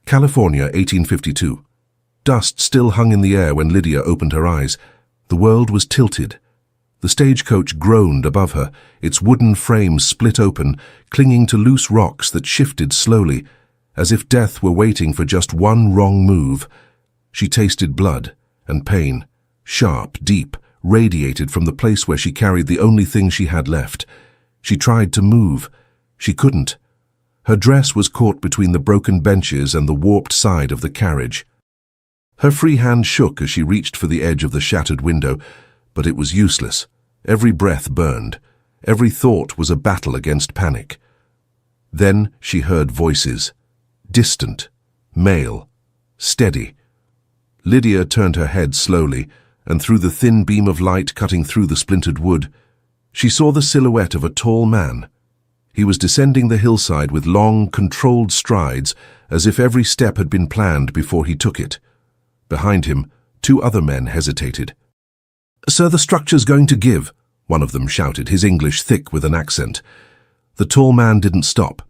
California, 1852. Dust still hung in the air when Lydia opened her eyes. The world was tilted. The stagecoach groaned above her, its wooden frame split open, clinging to loose rocks that shifted slowly, as if death were waiting for just one wrong move. She tasted blood and pain, sharp, deep, radiated from the place where she carried the only thing she had left. She tried to move. She couldn't. Her dress was caught between the broken benches and the warped side of the carriage. Her free hand shook as she reached for the edge of the shattered window, but it was useless. Every breath burned. Every thought was a battle against panic. Then she heard voices. Distant, male, steady. Lydia turned her head slowly, and through the thin beam of light cutting through the splintered wood, she saw the silhouette of a tall man. He was descending the hillside with long, controlled strides, as if every step had been planned before he took it. Behind him, two other men hesitated. "Sir, the structure's going to give," one of them shouted, his English thick with an accent. The tall man didn't stop.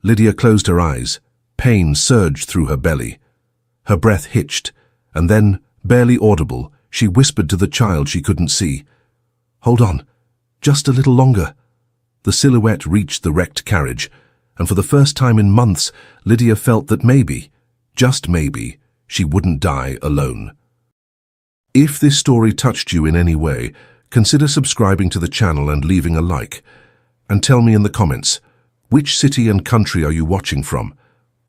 Lydia closed her eyes. Pain surged through her belly. Her breath hitched, and then, barely audible, she whispered to the child she couldn't see. "Hold on, just a little longer." The silhouette reached the wrecked carriage, and for the first time in months, Lydia felt that maybe, just maybe, she wouldn't die alone. If this story touched you in any way, consider subscribing to the channel and leaving a like. And tell me in the comments, which city and country are you watching from?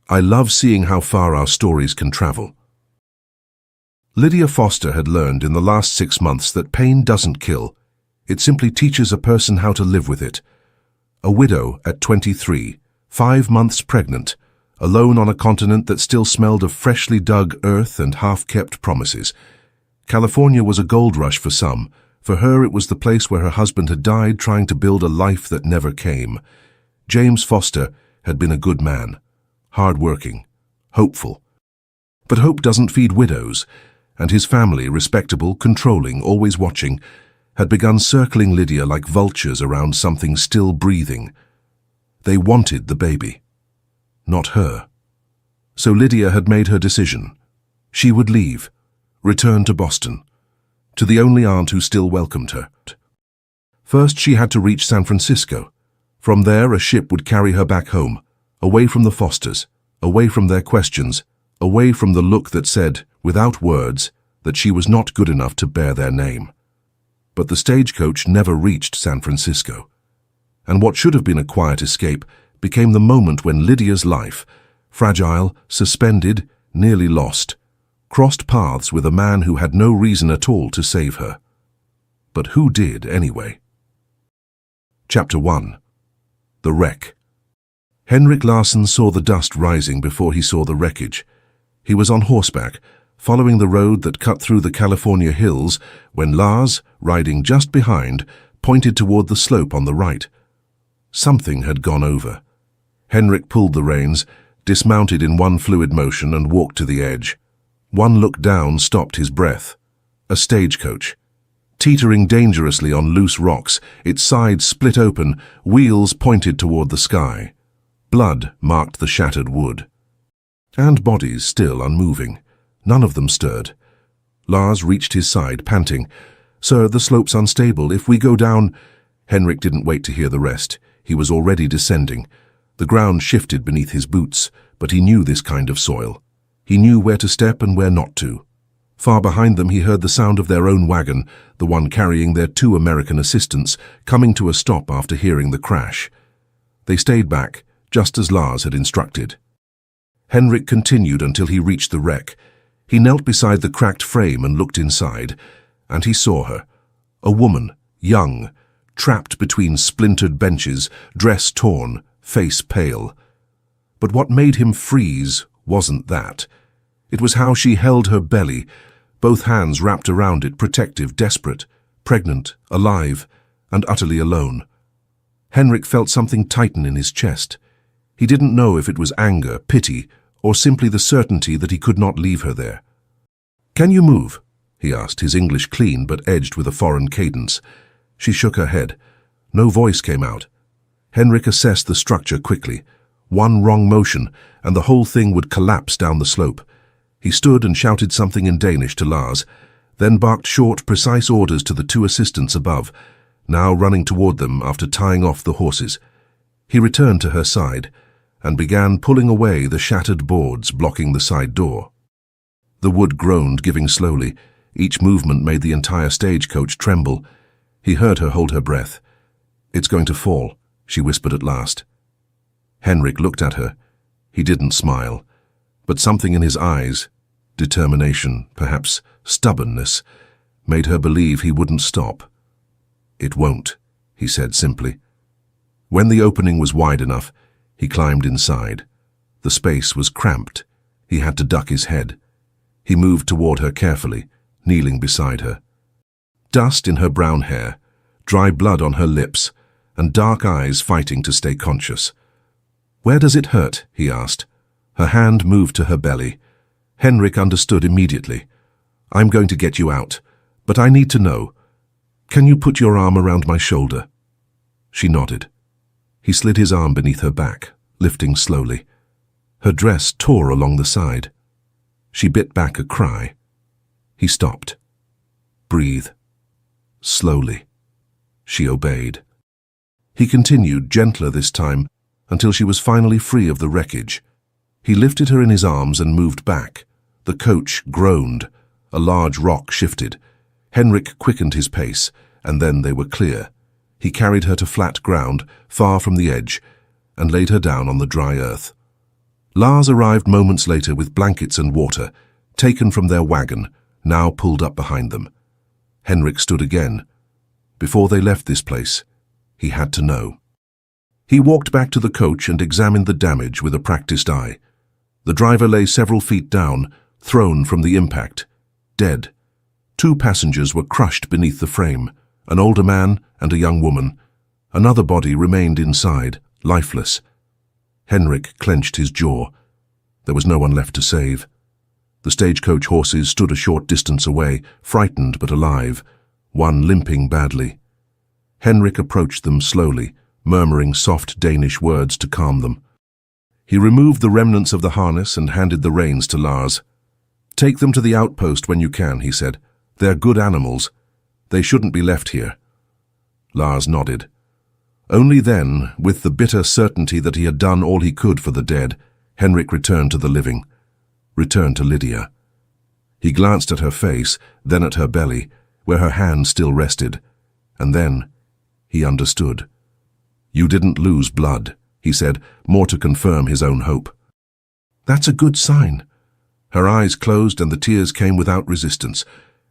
I love seeing how far our stories can travel. Lydia Foster had learned in the last 6 months that pain doesn't kill. It simply teaches a person how to live with it. A widow at 23, 5 months pregnant, alone on a continent that still smelled of freshly dug earth and half-kept promises. California was a gold rush for some. For her, it was the place where her husband had died trying to build a life that never came. James Foster had been a good man, hard-working, hopeful. But hope doesn't feed widows, and his family, respectable, controlling, always watching, had begun circling Lydia like vultures around something still breathing. They wanted the baby, not her. So Lydia had made her decision. She would leave, return to Boston, to the only aunt who still welcomed her. First, she had to reach San Francisco. From there, a ship would carry her back home, away from the Fosters, away from their questions, away from the look that said, without words, that she was not good enough to bear their name. But the stagecoach never reached San Francisco. And what should have been a quiet escape became the moment when Lydia's life, fragile, suspended, nearly lost, crossed paths with a man who had no reason at all to save her. But who did anyway? Chapter 1. The Wreck. Henrik Larsson saw the dust rising before he saw the wreckage. He was on horseback, following the road that cut through the California hills, when Lars, riding just behind, pointed toward the slope on the right. Something had gone over. Henrik pulled the reins, dismounted in one fluid motion, and walked to the edge. One look down stopped his breath. A stagecoach. Teetering dangerously on loose rocks, its sides split open, wheels pointed toward the sky. Blood marked the shattered wood. And bodies still unmoving. None of them stirred. Lars reached his side, panting. "Sir, the slope's unstable. If we go down—" Henrik didn't wait to hear the rest. He was already descending. The ground shifted beneath his boots, but he knew this kind of soil. He knew where to step and where not to. Far behind them he heard the sound of their own wagon, the one carrying their 2 American assistants, coming to a stop after hearing the crash. They stayed back, just as Lars had instructed. Henrik continued until he reached the wreck. He knelt beside the cracked frame and looked inside, and he saw her. A woman, young, trapped between splintered benches, dress torn, face pale. But what made him freeze wasn't that. It was how she held her belly, both hands wrapped around it, protective, desperate, pregnant, alive, and utterly alone. Henrik felt something tighten in his chest. He didn't know if it was anger, pity, or simply the certainty that he could not leave her there. "Can you move?" he asked, his English clean but edged with a foreign cadence. She shook her head. No voice came out. Henrik assessed the structure quickly. One wrong motion, and the whole thing would collapse down the slope. He stood and shouted something in Danish to Lars, then barked short, precise orders to the two assistants above, now running toward them after tying off the horses. He returned to her side and began pulling away the shattered boards blocking the side door. The wood groaned, giving slowly. Each movement made the entire stagecoach tremble. He heard her hold her breath. "It's going to fall," she whispered at last. Henrik looked at her. He didn't smile, but something in his eyes, determination, perhaps stubbornness, made her believe he wouldn't stop. "It won't," he said simply. When the opening was wide enough, he climbed inside. The space was cramped. He had to duck his head. He moved toward her carefully, kneeling beside her. Dust in her brown hair, dry blood on her lips, and dark eyes fighting to stay conscious. "Where does it hurt?" he asked. Her hand moved to her belly. Henrik understood immediately. "I'm going to get you out, but I need to know. Can you put your arm around my shoulder?" She nodded. He slid his arm beneath her back, lifting slowly. Her dress tore along the side. She bit back a cry. He stopped. "Breathe." Slowly. She obeyed. He continued, gentler this time, until she was finally free of the wreckage. He lifted her in his arms and moved back. The coach groaned. A large rock shifted. Henrik quickened his pace, and then they were clear. He carried her to flat ground, far from the edge, and laid her down on the dry earth. Lars arrived moments later with blankets and water, taken from their wagon, now pulled up behind them. Henrik stood again. Before they left this place, he had to know. He walked back to the coach and examined the damage with a practiced eye. The driver lay several feet down, thrown from the impact, dead. Two passengers were crushed beneath the frame, an older man and a young woman. Another body remained inside, lifeless. Henrik clenched his jaw. There was no one left to save. The stagecoach horses stood a short distance away, frightened but alive, one limping badly. Henrik approached them slowly, murmuring soft Danish words to calm them. He removed the remnants of the harness and handed the reins to Lars. "Take them to the outpost when you can," he said. "They're good animals. They shouldn't be left here." Lars nodded. Only then, with the bitter certainty that he had done all he could for the dead, Henrik returned to the living, returned to Lydia. He glanced at her face, then at her belly, where her hand still rested, and then he understood. "You didn't lose blood," he said, more to confirm his own hope. "That's a good sign." Her eyes closed and the tears came without resistance.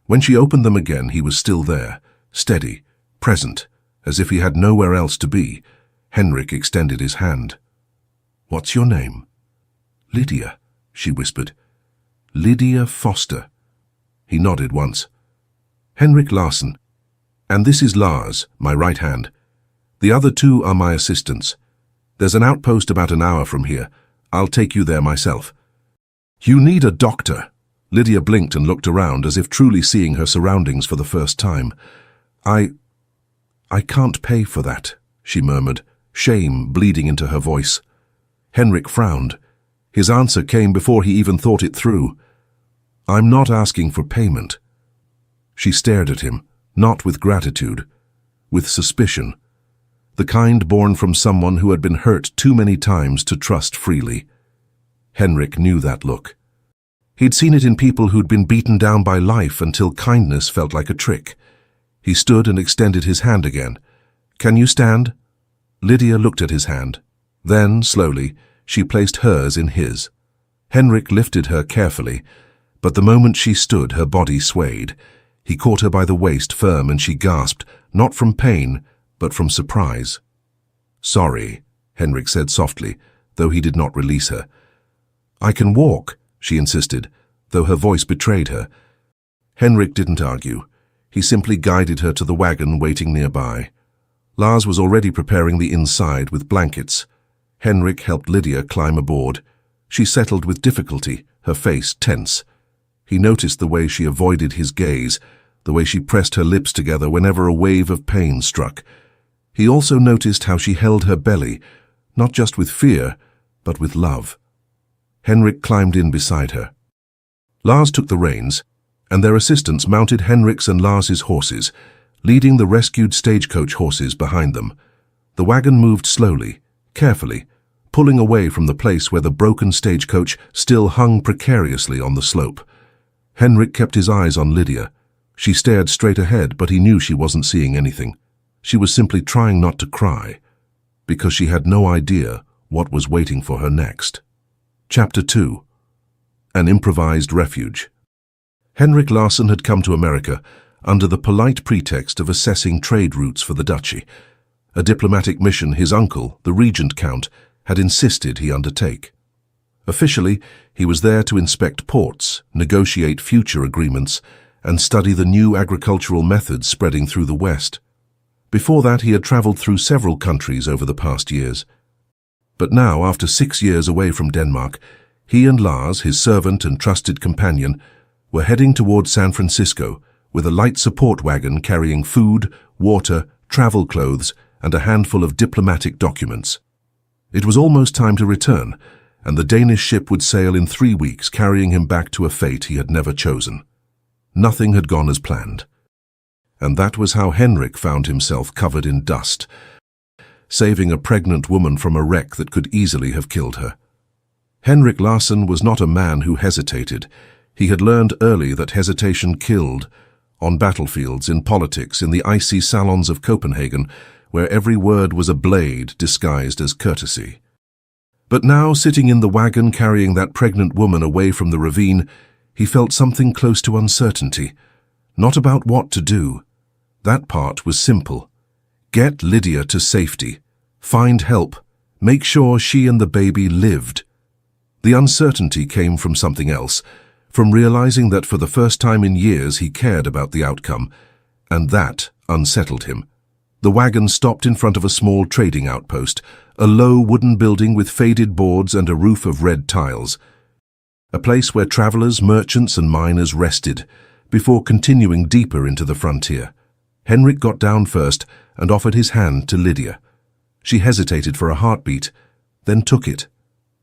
When she opened them again, he was still there, steady, present, as if he had nowhere else to be. Henrik extended his hand. "What's your name?" "Lydia," she whispered. "Lydia Foster." He nodded once. "Henrik Larsson. And this is Lars, my right hand. The other two are my assistants. There's an outpost about an hour from here. I'll take you there myself." "You need a doctor." Lydia blinked and looked around as if truly seeing her surroundings for the first time. I can't pay for that," she murmured, shame bleeding into her voice. Henrik frowned. His answer came before he even thought it through. "I'm not asking for payment." She stared at him, not with gratitude, with suspicion. The kind born from someone who had been hurt too many times to trust freely. Henrik knew that look. He'd seen it in people who'd been beaten down by life until kindness felt like a trick. He stood and extended his hand again. "Can you stand?" Lydia looked at his hand. Then, slowly, she placed hers in his. Henrik lifted her carefully, but the moment she stood, her body swayed. He caught her by the waist firm and she gasped, not from pain, but from surprise. "Sorry," Henrik said softly, though he did not release her. "I can walk," she insisted, though her voice betrayed her. Henrik didn't argue. He simply guided her to the wagon waiting nearby. Lars was already preparing the inside with blankets. Henrik helped Lydia climb aboard. She settled with difficulty, her face tense. He noticed the way she avoided his gaze, the way she pressed her lips together whenever a wave of pain struck. He also noticed how she held her belly, not just with fear, but with love. Henrik climbed in beside her. Lars took the reins, and their assistants mounted Henrik's and Lars's horses, leading the rescued stagecoach horses behind them. The wagon moved slowly, carefully, pulling away from the place where the broken stagecoach still hung precariously on the slope. Henrik kept his eyes on Lydia. She stared straight ahead, but he knew she wasn't seeing anything. She was simply trying not to cry, because she had no idea what was waiting for her next. Chapter 2. An Improvised Refuge. Henrik Larsson had come to America under the polite pretext of assessing trade routes for the duchy, a diplomatic mission his uncle, the Regent Count, had insisted he undertake. Officially, he was there to inspect ports, negotiate future agreements, and study the new agricultural methods spreading through the West. Before that, he had traveled through several countries over the past years. But now, after 6 years away from Denmark, he and Lars, his servant and trusted companion, were heading toward San Francisco with a light support wagon carrying food, water, travel clothes, and a handful of diplomatic documents. It was almost time to return, and the Danish ship would sail in 3 weeks, carrying him back to a fate he had never chosen. Nothing had gone as planned. And that was how Henrik found himself covered in dust, saving a pregnant woman from a wreck that could easily have killed her. Henrik Larsson was not a man who hesitated. He had learned early that hesitation killed, on battlefields, in politics, in the icy salons of Copenhagen, where every word was a blade disguised as courtesy. But now, sitting in the wagon carrying that pregnant woman away from the ravine, he felt something close to uncertainty. Not about what to do. That part was simple. Get Lydia to safety. Find help. Make sure she and the baby lived. The uncertainty came from something else, from realizing that for the first time in years he cared about the outcome, and that unsettled him. The wagon stopped in front of a small trading outpost, a low wooden building with faded boards and a roof of red tiles. A place where travelers, merchants and miners rested, before continuing deeper into the frontier. Henrik got down first and offered his hand to Lydia. She hesitated for a heartbeat, then took it.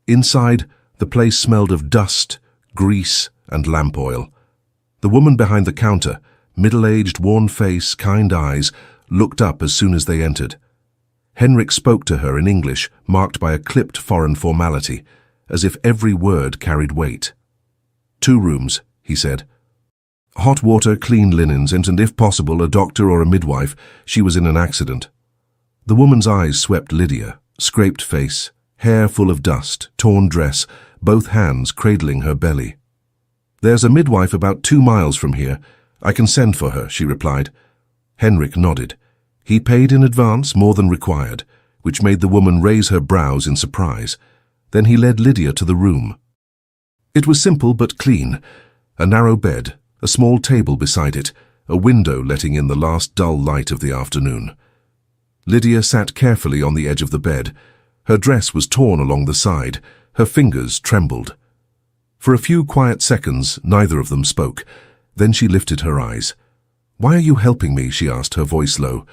Inside, the place smelled of dust, grease and lamp oil. The woman behind the counter, middle-aged, worn face, kind eyes, looked up as soon as they entered. Henrik spoke to her in English, marked by a clipped foreign formality, as if every word carried weight. 2 rooms, he said. Hot water, clean linens, and if possible, a doctor or a midwife. She was in an accident. The woman's eyes swept Lydia, scraped face, hair full of dust, torn dress, both hands cradling her belly. There's a midwife about 2 miles from here. I can send for her, she replied. Henrik nodded. He paid in advance more than required, which made the woman raise her brows in surprise. Then he led Lydia to the room. It was simple but clean. A narrow bed, a small table beside it, a window letting in the last dull light of the afternoon. Lydia sat carefully on the edge of the bed. Her dress was torn along the side. Her fingers trembled. For a few quiet seconds, neither of them spoke. Then she lifted her eyes. "Why are you helping me?" she asked, her voice low.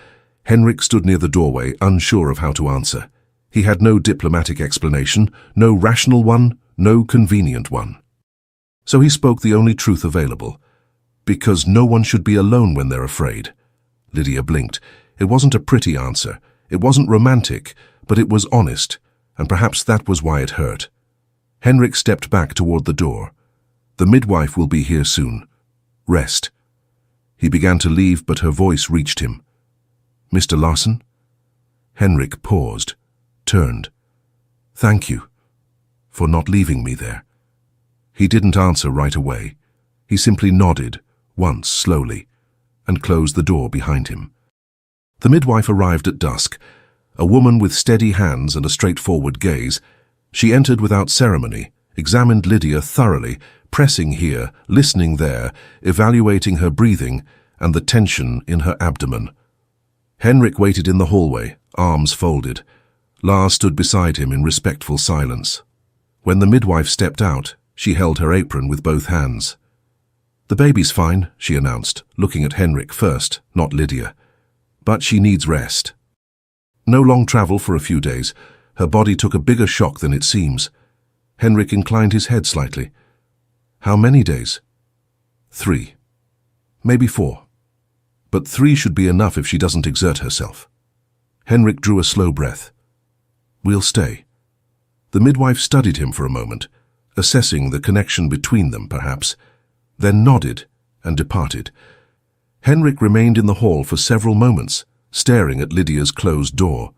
Henrik stood near the doorway, unsure of how to answer. He had no diplomatic explanation, no rational one, no convenient one. So he spoke the only truth available. Because no one should be alone when they're afraid. Lydia blinked. It wasn't a pretty answer. It wasn't romantic, but it was honest, and perhaps that was why it hurt. Henrik stepped back toward the door. The midwife will be here soon. Rest. He began to leave, but her voice reached him. "Mr. Larsson?" Henrik paused, turned. "Thank you for not leaving me there." He didn't answer right away. He simply nodded, once slowly, and closed the door behind him. The midwife arrived at dusk, a woman with steady hands and a straightforward gaze. She entered without ceremony, examined Lydia thoroughly, pressing here, listening there, evaluating her breathing and the tension in her abdomen. Henrik waited in the hallway, arms folded. Lars stood beside him in respectful silence. When the midwife stepped out, she held her apron with both hands. "The baby's fine," she announced, looking at Henrik first, not Lydia. "But she needs rest. No long travel for a few days. Her body took a bigger shock than it seems. Henrik inclined his head slightly. How many days? 3. Maybe 4. But 3 should be enough if she doesn't exert herself. Henrik drew a slow breath. We'll stay. The midwife studied him for a moment, assessing the connection between them, perhaps, then nodded and departed. Henrik remained in the hall for several moments, staring at Lydia's closed door.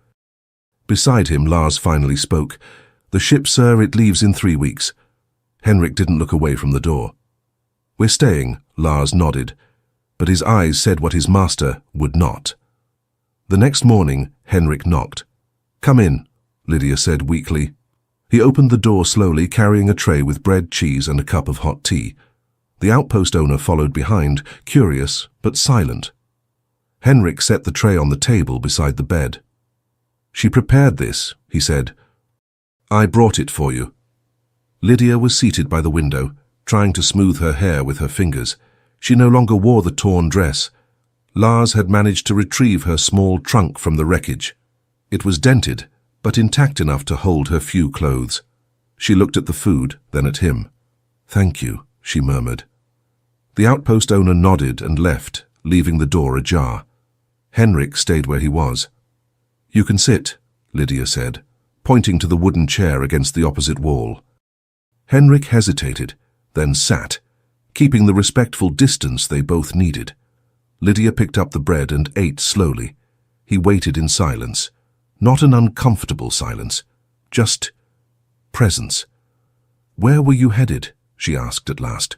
Beside him, Lars finally spoke. The ship, sir, it leaves in 3 weeks. Henrik didn't look away from the door. We're staying, Lars nodded, but his eyes said what his master would not. The next morning, Henrik knocked. Come in, Lydia said weakly. He opened the door slowly, carrying a tray with bread, cheese, and a cup of hot tea. The outpost owner followed behind, curious but silent. Henrik set the tray on the table beside the bed. She prepared this, he said. I brought it for you. Lydia was seated by the window, trying to smooth her hair with her fingers. She no longer wore the torn dress. Lars had managed to retrieve her small trunk from the wreckage. It was dented, but intact enough to hold her few clothes. She looked at the food, then at him. Thank you, she murmured. The outpost owner nodded and left, leaving the door ajar. Henrik stayed where he was. You can sit, Lydia said, pointing to the wooden chair against the opposite wall. Henrik hesitated, then sat, keeping the respectful distance they both needed. Lydia picked up the bread and ate slowly. He waited in silence. Not an uncomfortable silence, just presence. Where were you headed? She asked at last.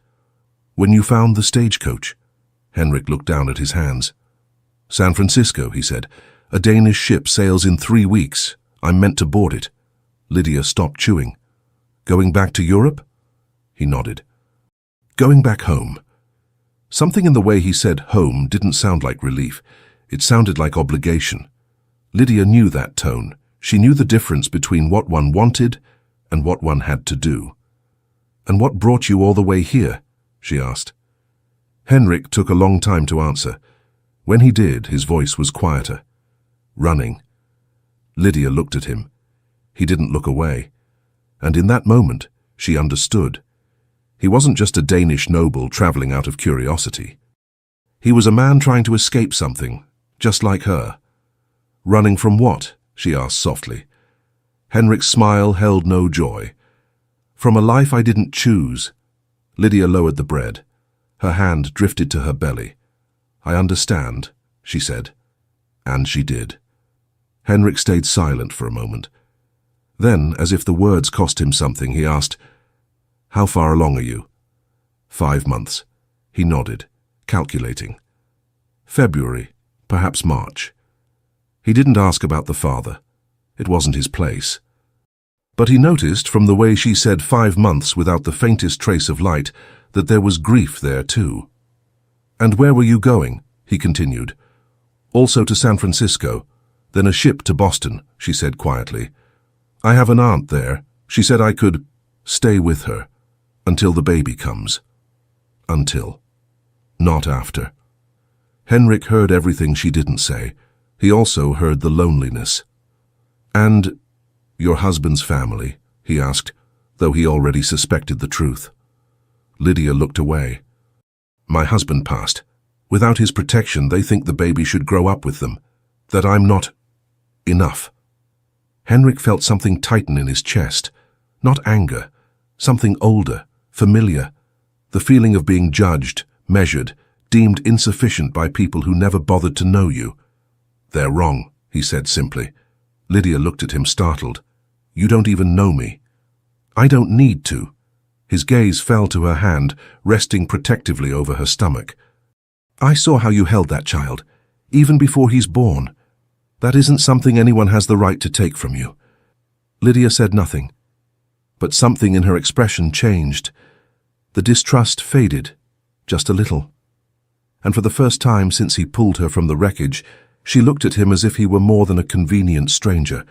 When you found the stagecoach. Henrik looked down at his hands. San Francisco, he said. A Danish ship sails in 3 weeks. I'm meant to board it. Lydia stopped chewing. Going back to Europe? He nodded. Going back home. Something in the way he said home didn't sound like relief. It sounded like obligation. Lydia knew that tone. She knew the difference between what one wanted and what one had to do. And what brought you all the way here? She asked. Henrik took a long time to answer. When he did, his voice was quieter. Running. Lydia looked at him. He didn't look away. And in that moment, she understood. He wasn't just a Danish noble traveling out of curiosity. He was a man trying to escape something, just like her. Running from what? She asked softly. Henrik's smile held no joy. From a life I didn't choose. Lydia lowered the bread. Her hand drifted to her belly. I understand, she said. And she did. Henrik stayed silent for a moment. Then, as if the words cost him something, he asked, How far along are you? 5 months. He nodded, calculating. February, perhaps March. He didn't ask about the father. It wasn't his place. But he noticed from the way she said 5 months without the faintest trace of light that there was grief there too. And where were you going? He continued. Also to San Francisco, then a ship to Boston, she said quietly. I have an aunt there. She said I could stay with her until the baby comes. Until. Not after. Henrik heard everything she didn't say. He also heard the loneliness. And your husband's family, he asked, though he already suspected the truth. Lydia looked away. My husband passed. Without his protection, they think the baby should grow up with them. That I'm not enough. Henrik felt something tighten in his chest. Not anger. Something older, familiar. The feeling of being judged, measured, deemed insufficient by people who never bothered to know you. They're wrong, he said simply. Lydia looked at him startled. You don't even know me. I don't need to. His gaze fell to her hand, resting protectively over her stomach. I saw how you held that child, even before he's born. That isn't something anyone has the right to take from you. Lydia said nothing, but something in her expression changed. The distrust faded, just a little. And for the first time since he pulled her from the wreckage, she looked at him as if he were more than a convenient stranger.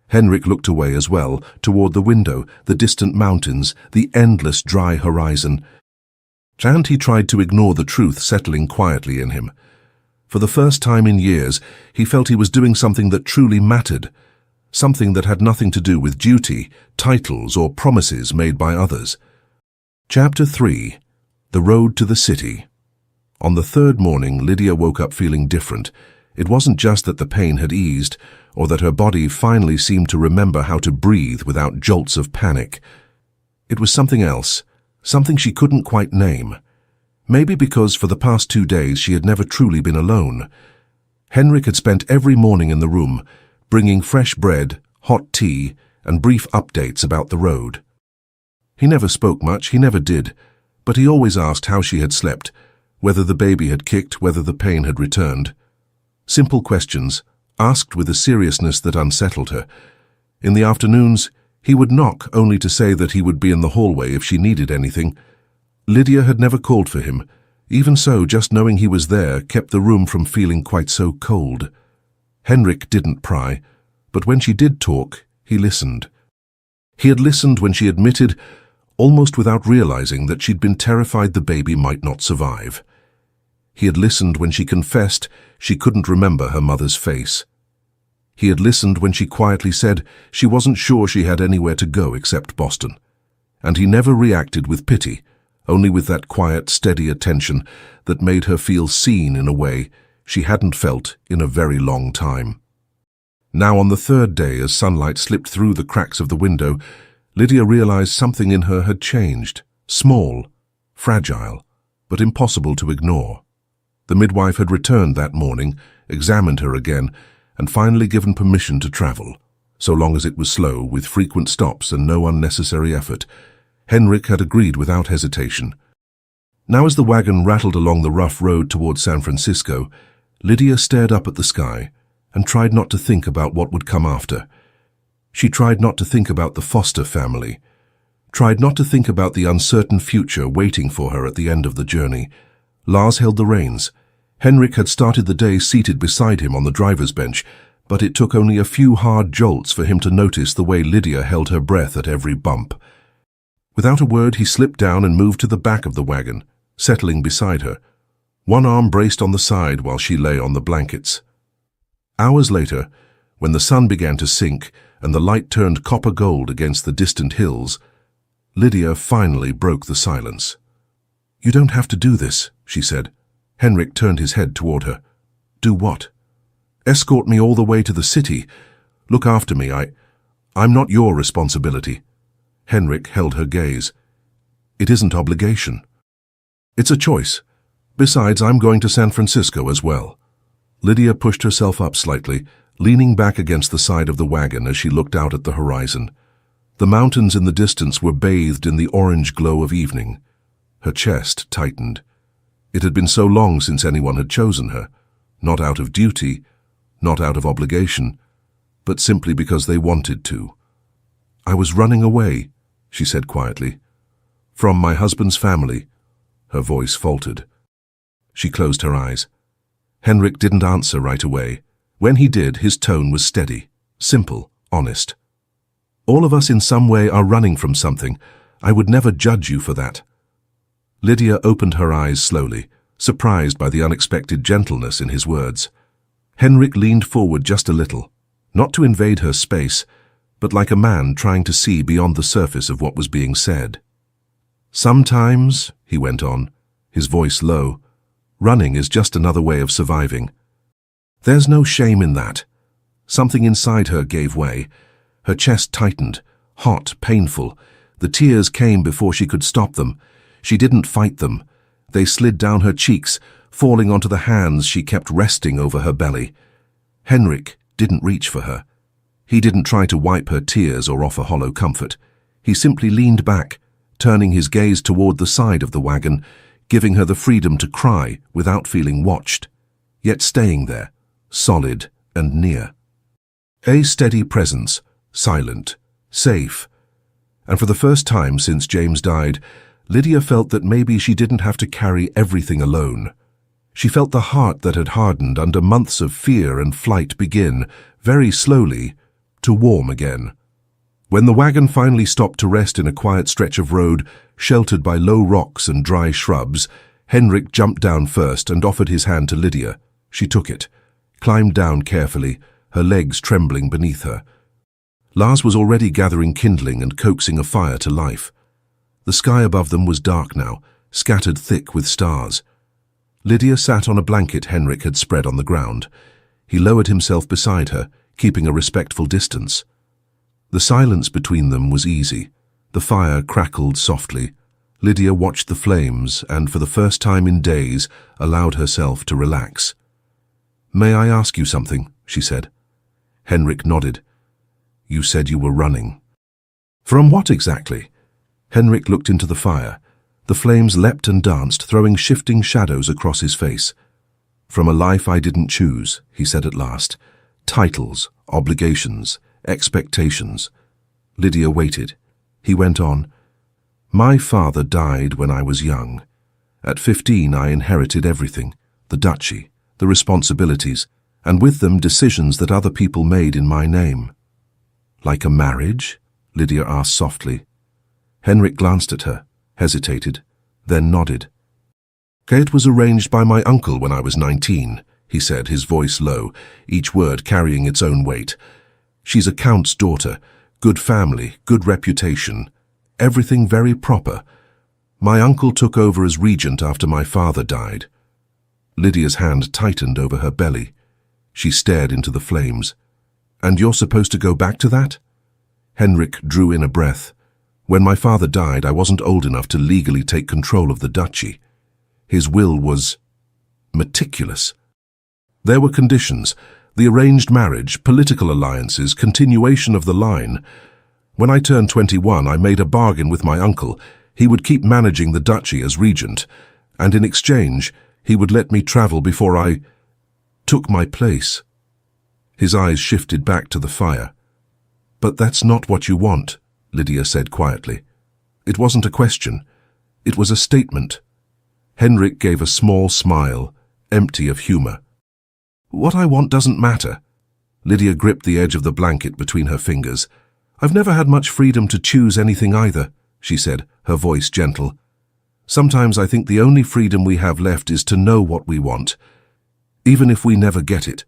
Henrik looked away as well, toward the window, the distant mountains, the endless dry horizon. And he tried to ignore the truth settling quietly in him. For the first time in years, he felt he was doing something that truly mattered, something that had nothing to do with duty, titles, or promises made by others. Chapter 3. The Road to the City. On the third morning, Lydia woke up feeling different. It wasn't just that the pain had eased, or that her body finally seemed to remember how to breathe without jolts of panic. It was something else, something she couldn't quite name. Maybe because for the past 2 days she had never truly been alone. Henrik had spent every morning in the room, bringing fresh bread, hot tea, and brief updates about the road. He never spoke much, he never did, but he always asked how she had slept, whether the baby had kicked, whether the pain had returned. Simple questions, asked with a seriousness that unsettled her. In the afternoons, he would knock only to say that he would be in the hallway if she needed anything. Lydia had never called for him. Even so, just knowing he was there kept the room from feeling quite so cold. Henrik didn't pry, but when she did talk, he listened. He had listened when she admitted, almost without realizing, that she'd been terrified the baby might not survive. He had listened when she confessed she couldn't remember her mother's face. He had listened when she quietly said she wasn't sure she had anywhere to go except Boston. And he never reacted with pity, only with that quiet, steady attention that made her feel seen in a way she hadn't felt in a very long time. Now on the third day, as sunlight slipped through the cracks of the window, Lydia realized something in her had changed. Small, fragile, but impossible to ignore. The midwife had returned that morning, examined her again, and finally given permission to travel, so long as it was slow, with frequent stops and no unnecessary effort. Henrik had agreed without hesitation. Now as the wagon rattled along the rough road toward San Francisco, Lydia stared up at the sky and tried not to think about what would come after. She tried not to think about the Foster family, tried not to think about the uncertain future waiting for her at the end of the journey. Lars held the reins. Henrik had started the day seated beside him on the driver's bench, but it took only a few hard jolts for him to notice the way Lydia held her breath at every bump. Without a word, he slipped down and moved to the back of the wagon, settling beside her. One arm braced on the side while she lay on the blankets. Hours later, when the sun began to sink and the light turned copper gold against the distant hills, Lydia finally broke the silence. "You don't have to do this," she said. Henrik turned his head toward her. "Do what?" "Escort me all the way to the city. Look after me. I'm not your responsibility." Henrik held her gaze. "It isn't obligation. It's a choice. Besides, I'm going to San Francisco as well." Lydia pushed herself up slightly, leaning back against the side of the wagon as she looked out at the horizon. The mountains in the distance were bathed in the orange glow of evening. Her chest tightened. It had been so long since anyone had chosen her, not out of duty, not out of obligation, but simply because they wanted to. "I was running away," she said quietly. "From my husband's family." Her voice faltered. She closed her eyes. Henrik didn't answer right away. When he did, his tone was steady, simple, honest. "All of us in some way are running from something. I would never judge you for that." Lydia opened her eyes slowly, surprised by the unexpected gentleness in his words. Henrik leaned forward just a little, not to invade her space, but like a man trying to see beyond the surface of what was being said. "Sometimes," he went on, his voice low, "running is just another way of surviving. There's no shame in that." Something inside her gave way. Her chest tightened, hot, painful. The tears came before she could stop them. She didn't fight them. They slid down her cheeks, falling onto the hands she kept resting over her belly. Henrik didn't reach for her. He didn't try to wipe her tears or offer hollow comfort. He simply leaned back, turning his gaze toward the side of the wagon, giving her the freedom to cry without feeling watched, yet staying there, solid and near. A steady presence, silent, safe. And for the first time since James died, Lydia felt that maybe she didn't have to carry everything alone. She felt the heart that had hardened under months of fear and flight begin, very slowly, to warm again. When the wagon finally stopped to rest in a quiet stretch of road, sheltered by low rocks and dry shrubs, Henrik jumped down first and offered his hand to Lydia. She took it, climbed down carefully, her legs trembling beneath her. Lars was already gathering kindling and coaxing a fire to life. The sky above them was dark now, scattered thick with stars. Lydia sat on a blanket Henrik had spread on the ground. He lowered himself beside her, keeping a respectful distance. The silence between them was easy. The fire crackled softly. Lydia watched the flames and, for the first time in days, allowed herself to relax. "May I ask you something?" she said. Henrik nodded. "You said you were running." "From what exactly?" Henrik looked into the fire. The flames leapt and danced, throwing shifting shadows across his face. "From a life I didn't choose," he said at last. "Titles, obligations, expectations." Lydia waited. He went on. "My father died when I was young. At 15 I inherited everything, the duchy, the responsibilities, and with them decisions that other people made in my name." "Like a marriage?" Lydia asked softly. Henrik glanced at her, hesitated, then nodded. "It was arranged by my uncle when I was 19, he said, his voice low, each word carrying its own weight. "She's a count's daughter, good family, good reputation, everything very proper. My uncle took over as regent after my father died." Lydia's hand tightened over her belly. She stared into the flames. "And you're supposed to go back to that?" Henrik drew in a breath. "When my father died, I wasn't old enough to legally take control of the duchy. His will was meticulous. There were conditions, the arranged marriage, political alliances, continuation of the line. When I turned 21, I made a bargain with my uncle. He would keep managing the duchy as regent, and in exchange, he would let me travel before I took my place." His eyes shifted back to the fire. "But that's not what you want," Lydia said quietly. It wasn't a question. It was a statement. Henrik gave a small smile, empty of humor. "What I want doesn't matter." Lydia gripped the edge of the blanket between her fingers. "I've never had much freedom to choose anything either," she said, her voice gentle. "Sometimes I think the only freedom we have left is to know what we want, even if we never get it."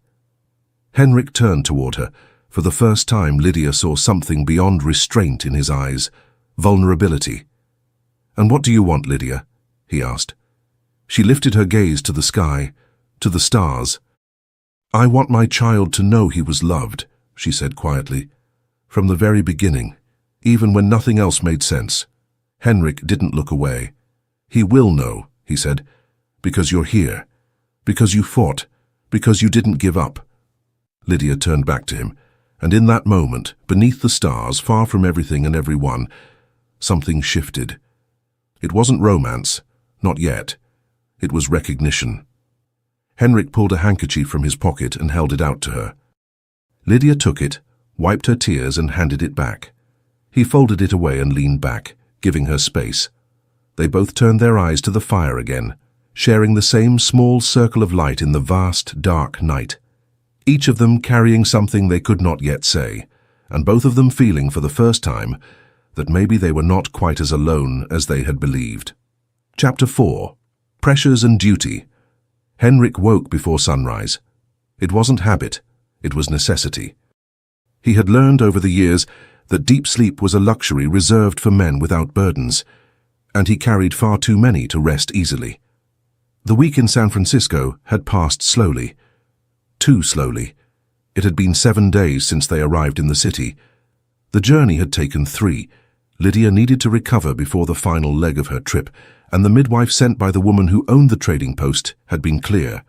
Henrik turned toward her. For the first time, Lydia saw something beyond restraint in his eyes, vulnerability. "And what do you want, Lydia?" he asked. She lifted her gaze to the sky, to the stars. "I want my child to know he was loved," she said quietly. "From the very beginning, even when nothing else made sense." Henrik didn't look away. "He will know," he said, "because you're here, because you fought, because you didn't give up." Lydia turned back to him, and in that moment, beneath the stars, far from everything and everyone, something shifted. It wasn't romance, not yet. It was recognition. Henrik pulled a handkerchief from his pocket and held it out to her. Lydia took it, wiped her tears and handed it back. He folded it away and leaned back, giving her space. They both turned their eyes to the fire again, sharing the same small circle of light in the vast, dark night. Each of them carrying something they could not yet say, and both of them feeling for the first time that maybe they were not quite as alone as they had believed. Chapter 4. Pressures and Duty. Henrik woke before sunrise. It wasn't habit, it was necessity. He had learned over the years that deep sleep was a luxury reserved for men without burdens, and he carried far too many to rest easily. The week in San Francisco had passed slowly. Too slowly. It had been 7 days since they arrived in the city. The journey had taken 3. Lydia needed to recover before the final leg of her trip, and the midwife sent by the woman who owned the trading post had been clear.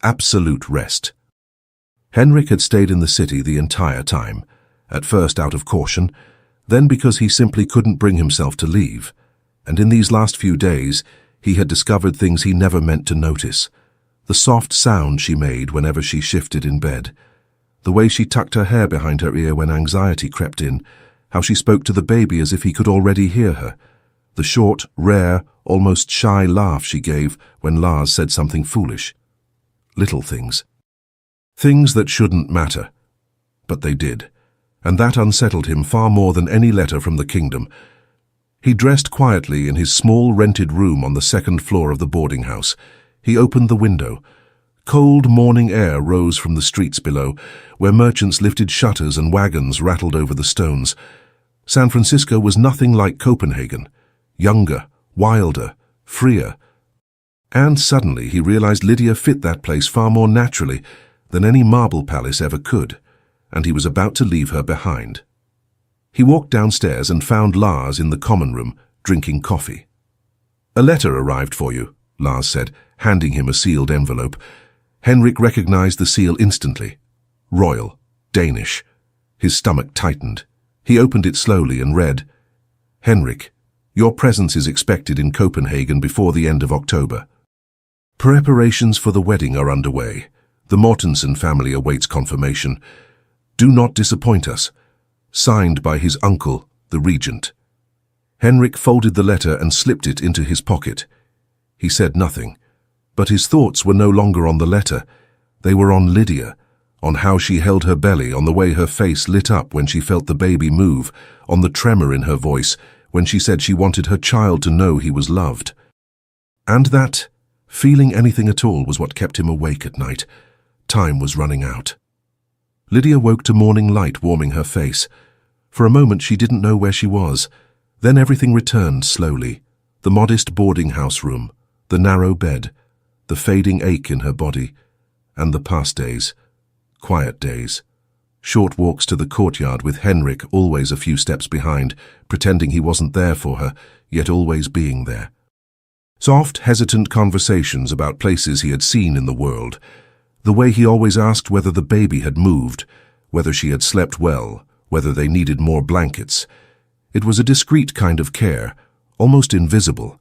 Absolute rest. Henrik had stayed in the city the entire time, at first out of caution, then because he simply couldn't bring himself to leave. And in these last few days, he had discovered things he never meant to notice. The soft sound she made whenever she shifted in bed, the way she tucked her hair behind her ear when anxiety crept in, how she spoke to the baby as if he could already hear her, the short, rare, almost shy laugh she gave when Lars said something foolish. Little things. Things that shouldn't matter. But they did, and that unsettled him far more than any letter from the kingdom. He dressed quietly in his small rented room on the second floor of the boarding house. He opened the window. Cold morning air rose from the streets below, where merchants lifted shutters and wagons rattled over the stones. San Francisco was nothing like Copenhagen. Younger, wilder, freer. And suddenly he realized Lydia fit that place far more naturally than any marble palace ever could, and he was about to leave her behind. He walked downstairs and found Lars in the common room, drinking coffee. "A letter arrived for you," Lars said, handing him a sealed envelope. Henrik recognized the seal instantly. Royal, Danish. His stomach tightened. He opened it slowly and read, "Henrik, your presence is expected in Copenhagen before the end of October. Preparations for the wedding are underway. The Mortensen family awaits confirmation. Do not disappoint us." Signed by his uncle, the regent. Henrik folded the letter and slipped it into his pocket. He said nothing, but his thoughts were no longer on the letter. They were on Lydia, on how she held her belly, on the way her face lit up when she felt the baby move, on the tremor in her voice when she said she wanted her child to know he was loved. And that, feeling anything at all, was what kept him awake at night. Time was running out. Lydia woke to morning light warming her face. For a moment she didn't know where she was. Then everything returned slowly. The modest boarding house room, the narrow bed, the fading ache in her body, and the past days. Quiet days. Short walks to the courtyard with Henrik always a few steps behind, pretending he wasn't there for her, yet always being there. Soft, hesitant conversations about places he had seen in the world. The way he always asked whether the baby had moved, whether she had slept well, whether they needed more blankets. It was a discreet kind of care, almost invisible,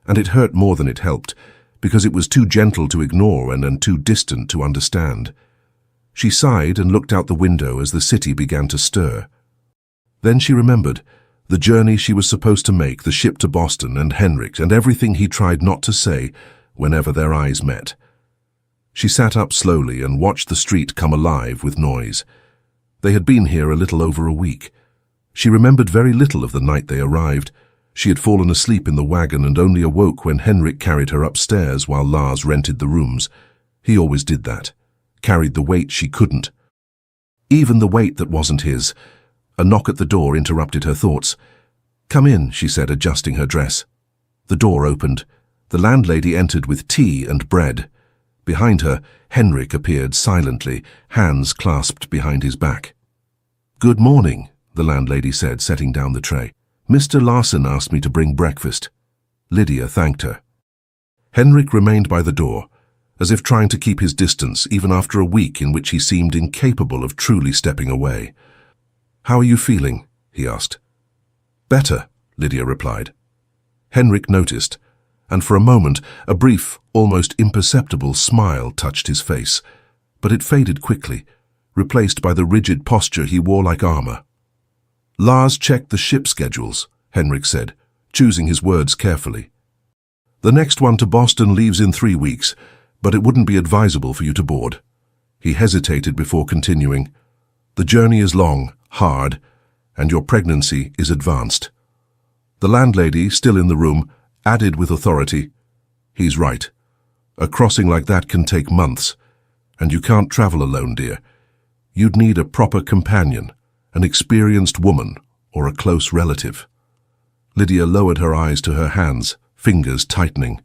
and it hurt more than it helped, because it was too gentle to ignore and too distant to understand. She sighed and looked out the window as the city began to stir. Then she remembered the journey she was supposed to make, the ship to Boston and Henrik, and everything he tried not to say whenever their eyes met. She sat up slowly and watched the street come alive with noise. They had been here a little over a week. She remembered very little of the night they arrived. She had fallen asleep in the wagon and only awoke when Henrik carried her upstairs while Lars rented the rooms. He always did that, carried the weight she couldn't. Even the weight that wasn't his. A knock at the door interrupted her thoughts. "Come in," she said, adjusting her dress. The door opened. The landlady entered with tea and bread. Behind her, Henrik appeared silently, hands clasped behind his back. "Good morning," the landlady said, setting down the tray. "Mr. Larsen asked me to bring breakfast." Lydia thanked her. Henrik remained by the door, as if trying to keep his distance even after a week in which he seemed incapable of truly stepping away. "How are you feeling?" he asked. "Better," Lydia replied. Henrik noticed, and for a moment a brief, almost imperceptible smile touched his face, but it faded quickly, replaced by the rigid posture he wore like armor. "Lars checked the ship schedules," Henrik said, choosing his words carefully. "The next one to Boston leaves in 3 weeks, but it wouldn't be advisable for you to board." He hesitated before continuing. "The journey is long, hard, and your pregnancy is advanced." The landlady, still in the room, added with authority, "He's right. A crossing like that can take months, and you can't travel alone, dear. You'd need a proper companion, an experienced woman, or a close relative." Lydia lowered her eyes to her hands, fingers tightening.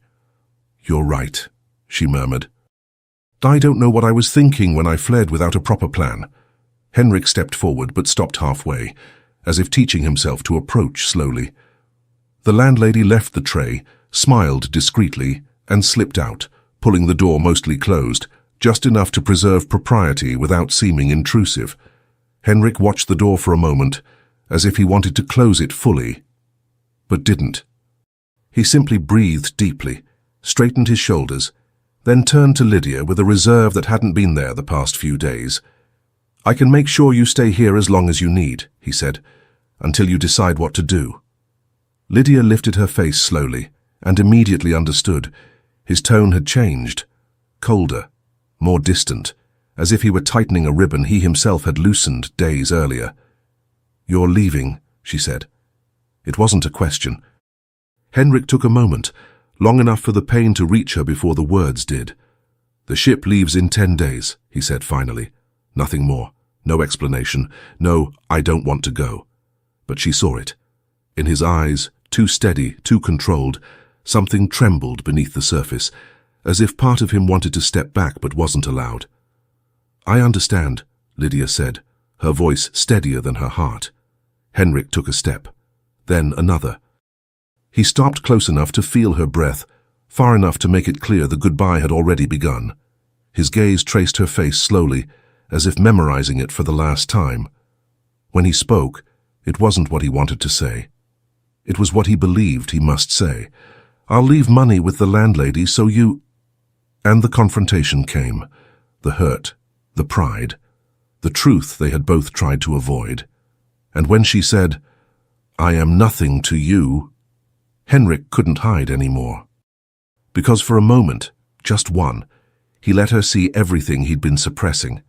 "You're right," she murmured. "I don't know what I was thinking when I fled without a proper plan." Henrik stepped forward but stopped halfway, as if teaching himself to approach slowly. The landlady left the tray, smiled discreetly, and slipped out, pulling the door mostly closed, just enough to preserve propriety without seeming intrusive. Henrik watched the door for a moment, as if he wanted to close it fully, but didn't. He simply breathed deeply, straightened his shoulders, then turned to Lydia with a reserve that hadn't been there the past few days. "I can make sure you stay here as long as you need," he said, "until you decide what to do." Lydia lifted her face slowly, and immediately understood. His tone had changed, colder, more distant, as if he were tightening a ribbon he himself had loosened days earlier. "You're leaving," she said. It wasn't a question. Henrik took a moment, long enough for the pain to reach her before the words did. "The ship leaves in 10 days, he said finally. Nothing more. No explanation. No, I don't want to go. But she saw it. In his eyes, too steady, too controlled, something trembled beneath the surface, as if part of him wanted to step back but wasn't allowed. "I understand," Lydia said, her voice steadier than her heart. Henrik took a step, then another. He stopped close enough to feel her breath, far enough to make it clear the goodbye had already begun. His gaze traced her face slowly, as if memorizing it for the last time. When he spoke, it wasn't what he wanted to say. It was what he believed he must say. "I'll leave money with the landlady so you—" And the confrontation came. The hurt, the pride, the truth they had both tried to avoid. And when she said, "I am nothing to you," Henrik couldn't hide anymore. Because for a moment, just one, he let her see everything he'd been suppressing.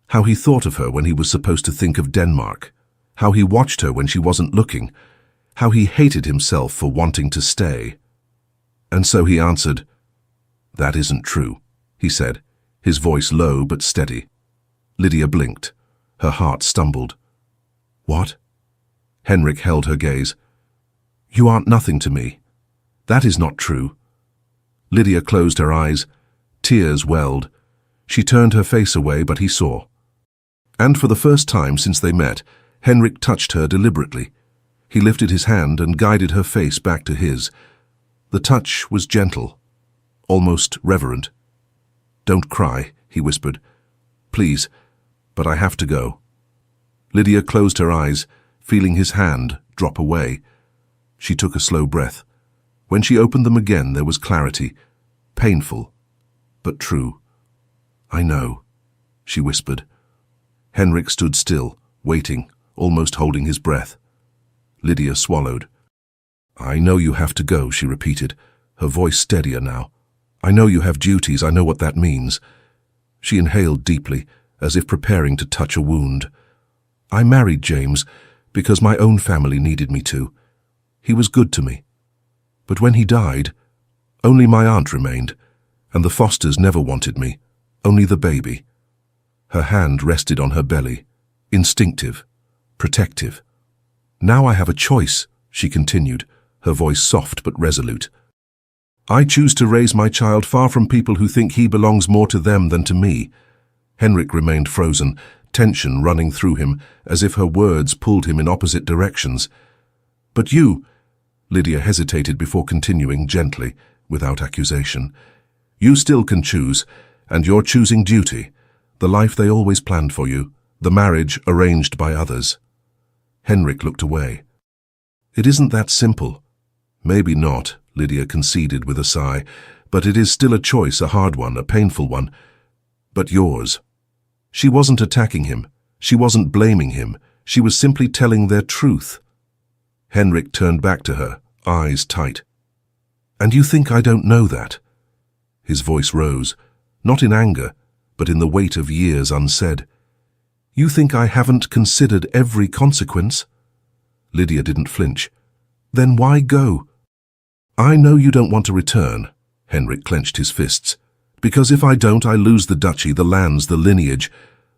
How he thought of her when he was supposed to think of Denmark. How he watched her when she wasn't looking. How he hated himself for wanting to stay. And so he answered, "That isn't true," he said, his voice low but steady. Lydia blinked. Her heart stumbled. "What?" Henrik held her gaze. "You aren't nothing to me. That is not true." Lydia closed her eyes. Tears welled. She turned her face away, but he saw. And for the first time since they met, Henrik touched her deliberately. He lifted his hand and guided her face back to his. The touch was gentle, almost reverent. "Don't cry," he whispered. "Please, but I have to go." Lydia closed her eyes, feeling his hand drop away. She took a slow breath. When she opened them again, there was clarity, painful, but true. "I know," she whispered. Henrik stood still, waiting, almost holding his breath. Lydia swallowed. "I know you have to go," she repeated, her voice steadier now. "I know you have duties, I know what that means." She inhaled deeply, as if preparing to touch a wound. "I married James because my own family needed me to. He was good to me. But when he died, only my aunt remained, and the Fosters never wanted me, only the baby." Her hand rested on her belly, instinctive, protective. "Now I have a choice," she continued, her voice soft but resolute. "I choose to raise my child far from people who think he belongs more to them than to me." Henrik remained frozen, tension running through him, as if her words pulled him in opposite directions. "But you—" Lydia hesitated before continuing gently, without accusation. "You still can choose, and you're choosing duty, the life they always planned for you, the marriage arranged by others." Henrik looked away. "It isn't that simple." "Maybe not," Lydia conceded with a sigh, "but it is still a choice, a hard one, a painful one. But yours." She wasn't attacking him. She wasn't blaming him. She was simply telling their truth. Henrik turned back to her, eyes tight. "And you think I don't know that?" His voice rose, not in anger, but in the weight of years unsaid. "You think I haven't considered every consequence?" Lydia didn't flinch. "Then why go?" "I know you don't want to return," Henrik clenched his fists. "Because if I don't, I lose the duchy, the lands, the lineage.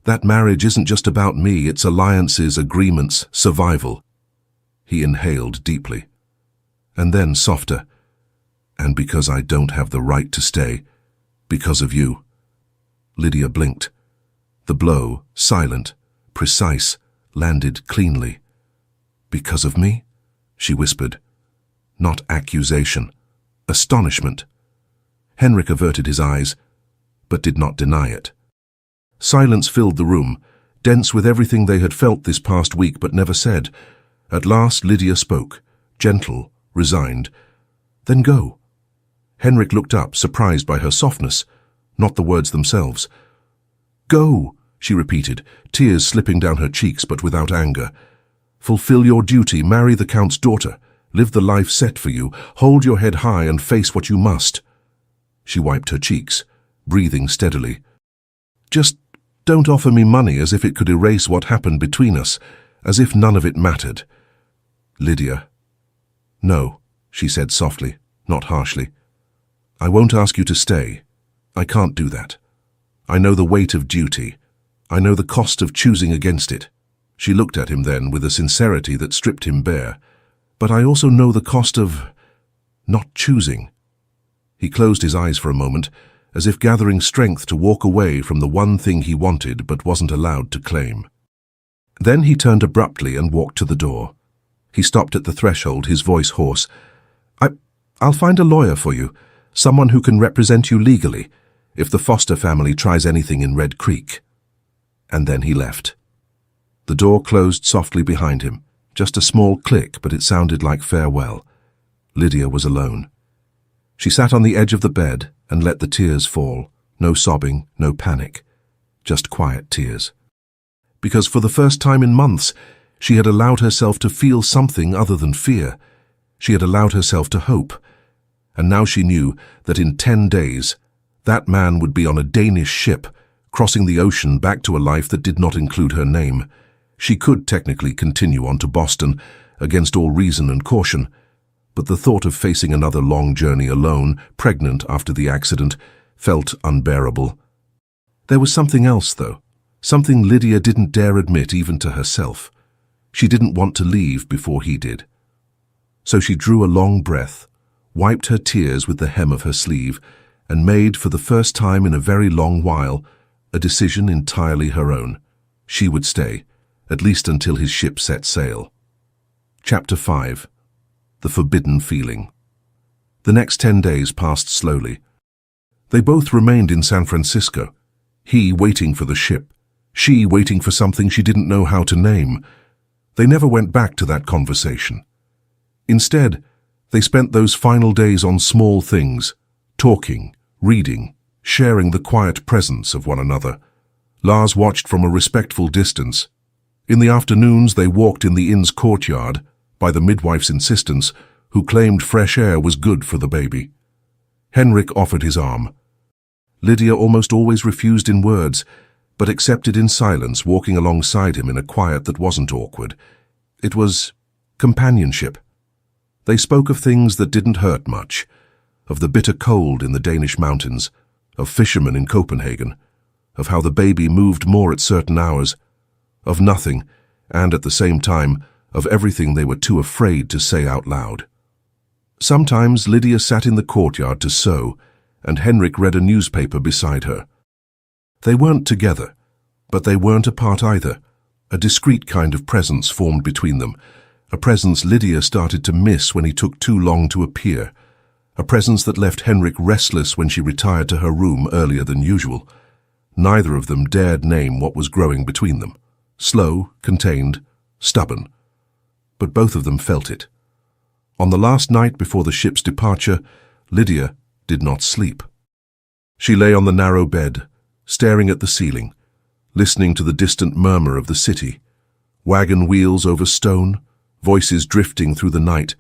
That marriage isn't just about me, it's alliances, agreements, survival." He inhaled deeply. And then softer. "And because I don't have the right to stay, because of you." Lydia blinked. The blow, silent, precise, landed cleanly. "Because of me?" she whispered. Not accusation, astonishment. Henrik averted his eyes, but did not deny it. Silence filled the room, dense with everything they had felt this past week but never said. At last Lydia spoke, gentle, resigned. "Then go." Henrik looked up, surprised by her softness, not the words themselves. "Go," she repeated, tears slipping down her cheeks but without anger. "Fulfill your duty, marry the Count's daughter, live the life set for you, hold your head high and face what you must." She wiped her cheeks, breathing steadily. "Just don't offer me money as if it could erase what happened between us, as if none of it mattered." "Lydia." "No," she said softly, not harshly. "I won't ask you to stay. I can't do that. I know the weight of duty. I know the cost of choosing against it. She looked at him then with a sincerity that stripped him bare. But I also know the cost of not choosing. He closed his eyes for a moment, as if gathering strength to walk away from the one thing he wanted but wasn't allowed to claim. Then he turned abruptly and walked to the door. He stopped at the threshold, his voice hoarse. I'll find a lawyer for you, someone who can represent you legally, if the Foster family tries anything in Red Creek. And then he left. The door closed softly behind him, just a small click, but it sounded like farewell. Lydia was alone. She sat on the edge of the bed and let the tears fall. No sobbing, no panic, just quiet tears. Because for the first time in months, she had allowed herself to feel something other than fear. She had allowed herself to hope. And now she knew that in 10 days, that man would be on a Danish ship, crossing the ocean back to a life that did not include her name. She could technically continue on to Boston, against all reason and caution, but the thought of facing another long journey alone, pregnant after the accident, felt unbearable. There was something else, though, something Lydia didn't dare admit even to herself. She didn't want to leave before he did. So she drew a long breath, wiped her tears with the hem of her sleeve, and made, for the first time in a very long while, a decision entirely her own. She would stay, at least until his ship set sail. Chapter 5. The Forbidden Feeling. The next 10 days passed slowly. They both remained in San Francisco, he waiting for the ship, she waiting for something she didn't know how to name. They never went back to that conversation. Instead, they spent those final days on small things, talking, reading, sharing the quiet presence of one another. Lars watched from a respectful distance. In the afternoons, they walked in the inn's courtyard, by the midwife's insistence, who claimed fresh air was good for the baby. Henrik offered his arm. Lydia almost always refused in words, but accepted in silence, walking alongside him in a quiet that wasn't awkward. It was companionship. They spoke of things that didn't hurt much, of the bitter cold in the Danish mountains, of fishermen in Copenhagen, of how the baby moved more at certain hours, of nothing, and at the same time, of everything they were too afraid to say out loud. Sometimes Lydia sat in the courtyard to sew, and Henrik read a newspaper beside her. They weren't together, but they weren't apart either. A discreet kind of presence formed between them, a presence Lydia started to miss when he took too long to appear, a presence that left Henrik restless when she retired to her room earlier than usual. Neither of them dared name what was growing between them. Slow, contained, stubborn. But both of them felt it. On the last night before the ship's departure, Lydia did not sleep. She lay on the narrow bed, staring at the ceiling, listening to the distant murmur of the city. Wagon wheels over stone, voices drifting through the night,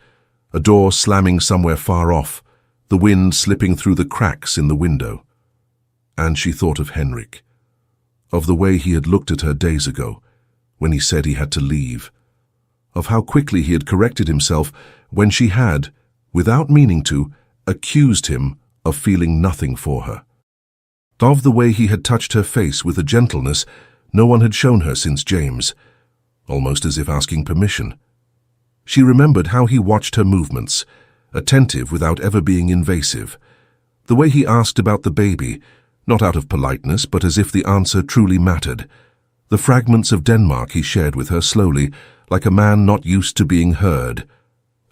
a door slamming somewhere far off, the wind slipping through the cracks in the window. And she thought of Henrik, of the way he had looked at her days ago, when he said he had to leave, of how quickly he had corrected himself when she had, without meaning to, accused him of feeling nothing for her. Of the way he had touched her face with a gentleness no one had shown her since James, almost as if asking permission. She remembered how he watched her movements, attentive without ever being invasive, the way he asked about the baby, not out of politeness but as if the answer truly mattered, the fragments of Denmark he shared with her slowly, like a man not used to being heard.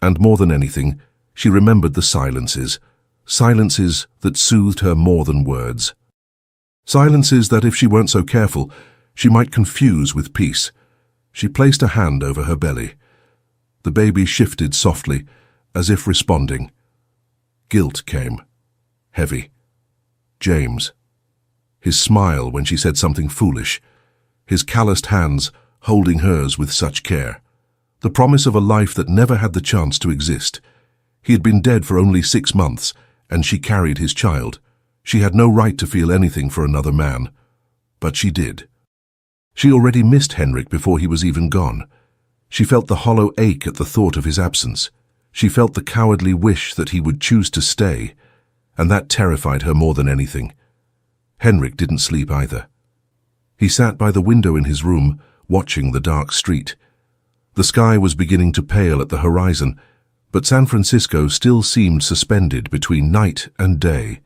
And more than anything, she remembered the silences that soothed her more than words. Silences that, if she weren't so careful, she might confuse with peace. She placed a hand over her belly. The baby shifted softly, as if responding. Guilt came, heavy. James. His smile when she said something foolish. His calloused hands holding hers with such care. The promise of a life that never had the chance to exist. He had been dead for only 6 months, and she carried his child. She had no right to feel anything for another man. But she did. She already missed Henrik before he was even gone. She felt the hollow ache at the thought of his absence. She felt the cowardly wish that he would choose to stay, and that terrified her more than anything. Henrik didn't sleep either. He sat by the window in his room, watching the dark street. The sky was beginning to pale at the horizon, but San Francisco still seemed suspended between night and day.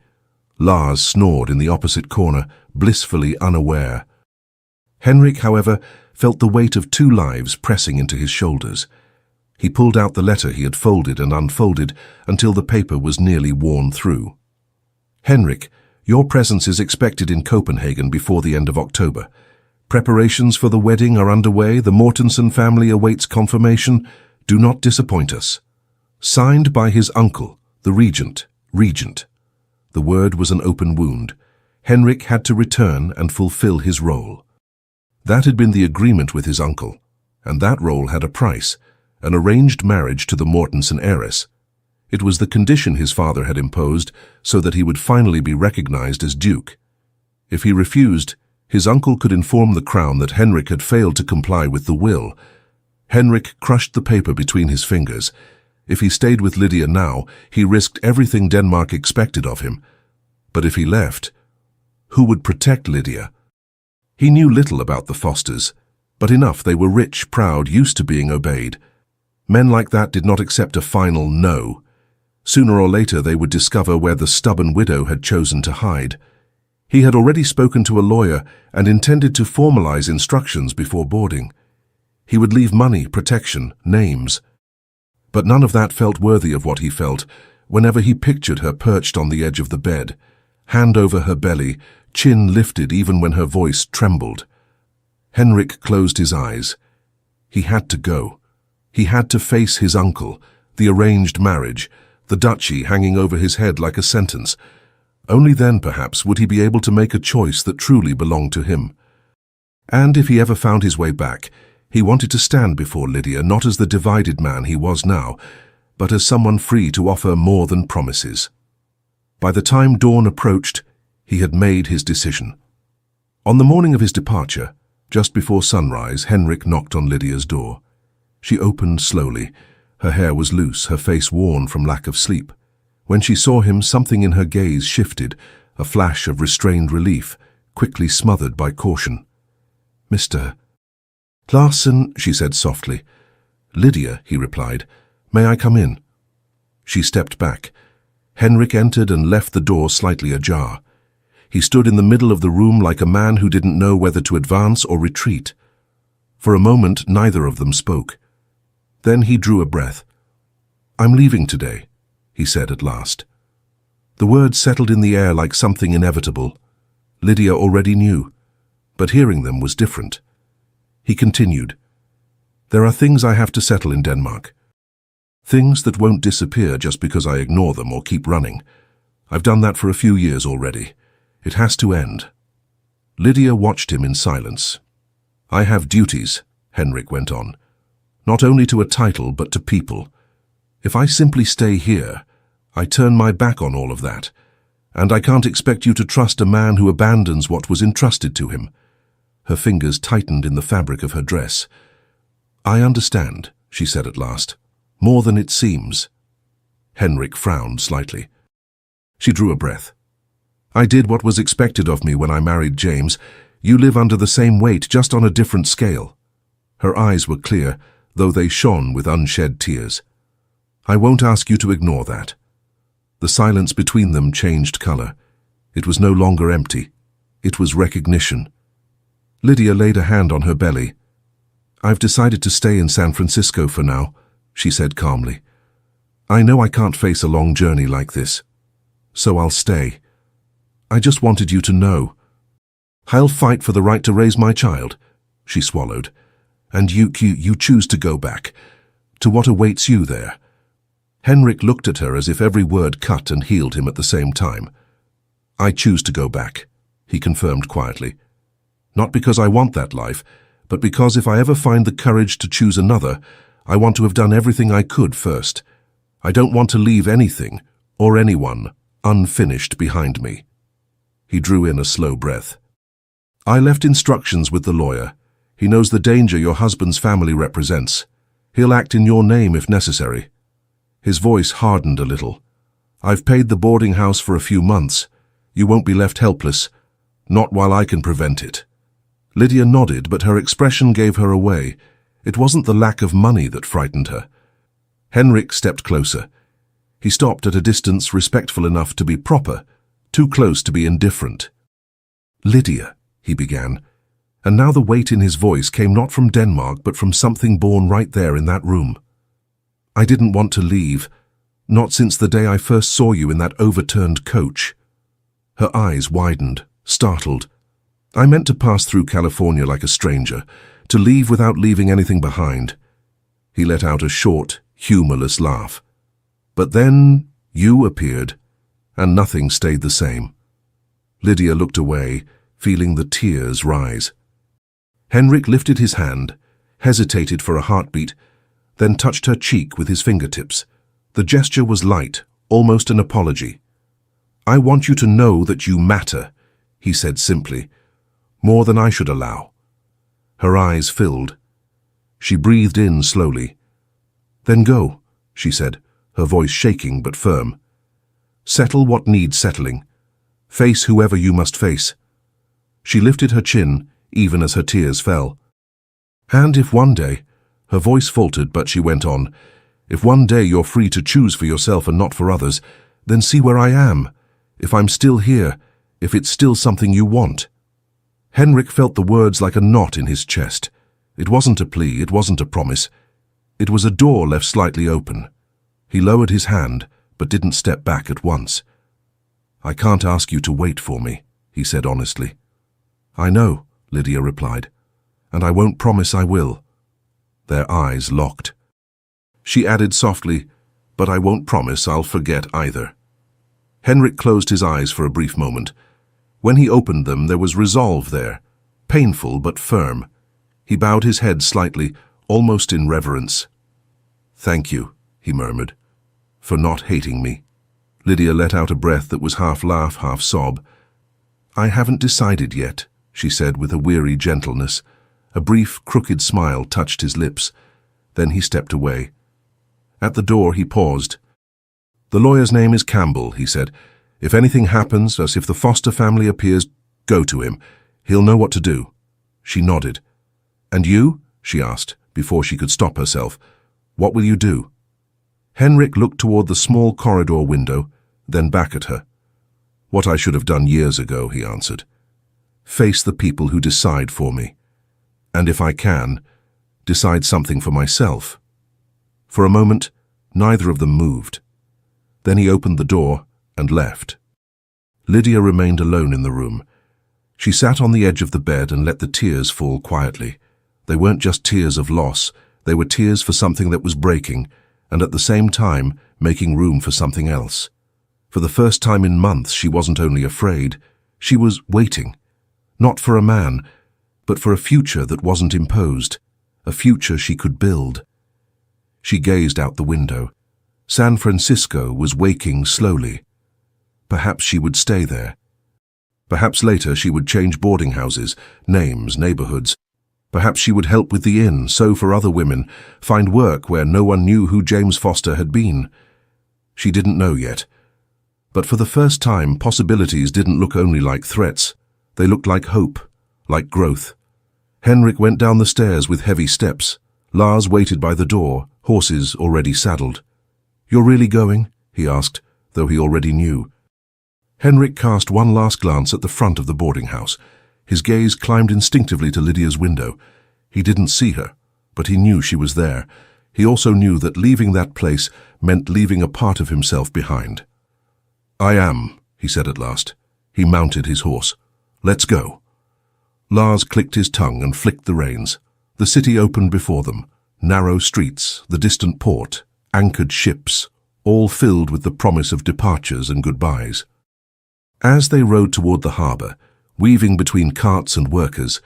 Lars snored in the opposite corner, blissfully unaware. Henrik, however, felt the weight of 2 lives pressing into his shoulders. He pulled out the letter he had folded and unfolded until the paper was nearly worn through. Henrik, your presence is expected in Copenhagen before the end of October. Preparations for the wedding are underway. The Mortensen family awaits confirmation. Do not disappoint us. Signed by his uncle, the Regent. The word was an open wound. Henrik had to return and fulfill his role. That had been the agreement with his uncle, and that role had a price, an arranged marriage to the Mortensen heiress. It was the condition his father had imposed so that he would finally be recognized as Duke. If he refused, his uncle could inform the crown that Henrik had failed to comply with the will. Henrik crushed the paper between his fingers. If he stayed with Lydia now, he risked everything Denmark expected of him. But if he left, who would protect Lydia? He knew little about the Fosters, but enough they were rich, proud, used to being obeyed. Men like that did not accept a final no. Sooner or later they would discover where the stubborn widow had chosen to hide. He had already spoken to a lawyer and intended to formalize instructions before boarding. He would leave money, protection, names. But none of that felt worthy of what he felt whenever he pictured her perched on the edge of the bed, hand over her belly, chin lifted even when her voice trembled. Henrik closed his eyes. He had to go. He had to face his uncle, the arranged marriage, the duchy hanging over his head like a sentence. Only then, perhaps, would he be able to make a choice that truly belonged to him. And if he ever found his way back, he wanted to stand before Lydia not as the divided man he was now, but as someone free to offer more than promises. By the time dawn approached, he had made his decision. On the morning of his departure, just before sunrise, Henrik knocked on Lydia's door. She opened slowly. Her hair was loose, her face worn from lack of sleep. When she saw him, something in her gaze shifted, a flash of restrained relief, quickly smothered by caution. "Mr. Larsen," she said softly. "Lydia," he replied. "May I come in?" She stepped back. Henrik entered and left the door slightly ajar. He stood in the middle of the room like a man who didn't know whether to advance or retreat. For a moment, neither of them spoke. Then he drew a breath. "I'm leaving today," he said at last. The words settled in the air like something inevitable. Lydia already knew, but hearing them was different. He continued, "There are things I have to settle in Denmark. Things that won't disappear just because I ignore them or keep running. I've done that for a few years already. It has to end." Lydia watched him in silence. "I have duties," Henrik went on. "Not only to a title, but to people. If I simply stay here, I turn my back on all of that. And I can't expect you to trust a man who abandons what was entrusted to him." Her fingers tightened in the fabric of her dress. "I understand," she said at last. "More than it seems." Henrik frowned slightly. She drew a breath. "I did what was expected of me when I married James. You live under the same weight, just on a different scale." Her eyes were clear, though they shone with unshed tears. "I won't ask you to ignore that." The silence between them changed color. It was no longer empty. It was recognition. Lydia laid a hand on her belly. "I've decided to stay in San Francisco for now," she said calmly. "I know I can't face a long journey like this. So I'll stay. I just wanted you to know. I'll fight for the right to raise my child," she swallowed. "And you choose to go back, to what awaits you there." Henrik looked at her as if every word cut and healed him at the same time. "I choose to go back," he confirmed quietly. "Not because I want that life, but because if I ever find the courage to choose another, I want to have done everything I could first. I don't want to leave anything, or anyone, unfinished behind me." He drew in a slow breath. "I left instructions with the lawyer. He knows the danger your husband's family represents. He'll act in your name if necessary." His voice hardened a little. "I've paid the boarding house for a few months. You won't be left helpless. Not while I can prevent it. Lydia nodded, but her expression gave her away. It wasn't the lack of money that frightened her. Henrik stepped closer. He stopped at a distance respectful enough to be proper, too close to be indifferent. "Lydia," he began, and now the weight in his voice came not from Denmark but from something born right there in that room. "I didn't want to leave, not since the day I first saw you in that overturned coach." Her eyes widened, startled. "I meant to pass through California like a stranger, to leave without leaving anything behind." He let out a short, humorless laugh. "But then you appeared, and nothing stayed the same." Lydia looked away, feeling the tears rise. Henrik lifted his hand, hesitated for a heartbeat, then touched her cheek with his fingertips. The gesture was light, almost an apology. "I want you to know that you matter," he said simply, "more than I should allow." Her eyes filled. She breathed in slowly. "Then go," she said, her voice shaking but firm. "Settle what needs settling. Face whoever you must face." She lifted her chin, even as her tears fell. "And if one day," her voice faltered, but she went on, "if one day you're free to choose for yourself and not for others, then see where I am, if I'm still here, if it's still something you want." Henrik felt the words like a knot in his chest. It wasn't a plea, it wasn't a promise. It was a door left slightly open. He lowered his hand, but didn't step back at once. "I can't ask you to wait for me," he said honestly. "I know," Lydia replied, "and I won't promise I will." Their eyes locked. She added softly, "But I won't promise I'll forget either." Henrik closed his eyes for a brief moment. When he opened them, there was resolve there, painful but firm. He bowed his head slightly, almost in reverence. "Thank you," he murmured, "for not hating me." Lydia let out a breath that was half laugh, half sob. "I haven't decided yet," she said with a weary gentleness. A brief, crooked smile touched his lips. Then he stepped away. At the door he paused. "The lawyer's name is Campbell," he said. "If anything happens, as if the foster family appears, go to him. He'll know what to do." She nodded. "And you?" she asked, before she could stop herself. "What will you do?" Henrik looked toward the small corridor window, then back at her. "What I should have done years ago," he answered. "Face the people who decide for me. And if I can, decide something for myself." For a moment, neither of them moved. Then he opened the door and left. Lydia remained alone in the room. She sat on the edge of the bed and let the tears fall quietly. They weren't just tears of loss, they were tears for something that was breaking, and at the same time making room for something else. For the first time in months, she wasn't only afraid, she was waiting. Not for a man, but for a future that wasn't imposed, a future she could build. She gazed out the window. San Francisco was waking slowly. Perhaps she would stay there. Perhaps later she would change boarding houses, names, neighborhoods. Perhaps she would help with the inn, sew for other women, find work where no one knew who James Foster had been. She didn't know yet. But for the first time, possibilities didn't look only like threats. They looked like hope, like growth. Henrik went down the stairs with heavy steps. Lars waited by the door, horses already saddled. "You're really going?" he asked, though he already knew. Henrik cast one last glance at the front of the boarding house. His gaze climbed instinctively to Lydia's window. He didn't see her, but he knew she was there. He also knew that leaving that place meant leaving a part of himself behind. "I am," he said at last. He mounted his horse. "Let's go." Lars clicked his tongue and flicked the reins. The city opened before them. Narrow streets, the distant port, anchored ships, all filled with the promise of departures and goodbyes. As they rode toward the harbor, weaving between carts and workers,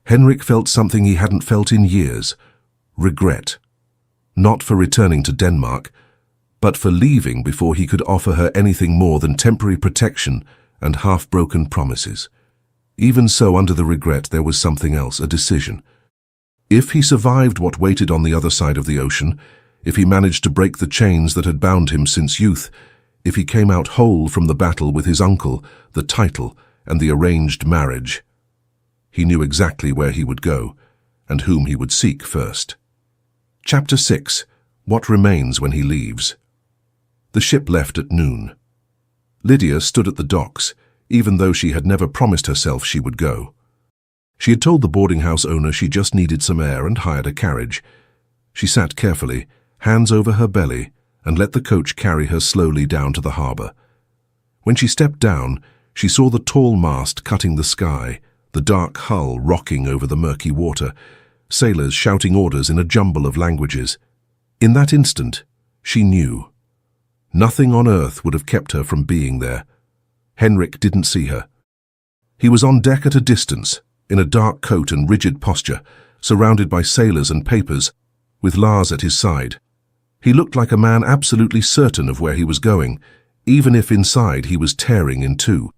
Henrik felt something he hadn't felt in years: regret. Not for returning to Denmark, but for leaving before he could offer her anything more than temporary protection and half-broken promises. Even so, under the regret, there was something else, a decision. If he survived what waited on the other side of the ocean, if he managed to break the chains that had bound him since youth, if he came out whole from the battle with his uncle, the title, and the arranged marriage. He knew exactly where he would go, and whom he would seek first. Chapter 6. What remains when he leaves. The ship left at noon. Lydia stood at the docks, even though she had never promised herself she would go. She had told the boarding house owner she just needed some air and hired a carriage. She sat carefully, hands over her belly, and let the coach carry her slowly down to the harbour. When she stepped down, she saw the tall mast cutting the sky, the dark hull rocking over the murky water, sailors shouting orders in a jumble of languages. In that instant, she knew. Nothing on earth would have kept her from being there. Henrik didn't see her. He was on deck at a distance, in a dark coat and rigid posture, surrounded by sailors and papers, with Lars at his side. He looked like a man absolutely certain of where he was going, even if inside he was tearing in two.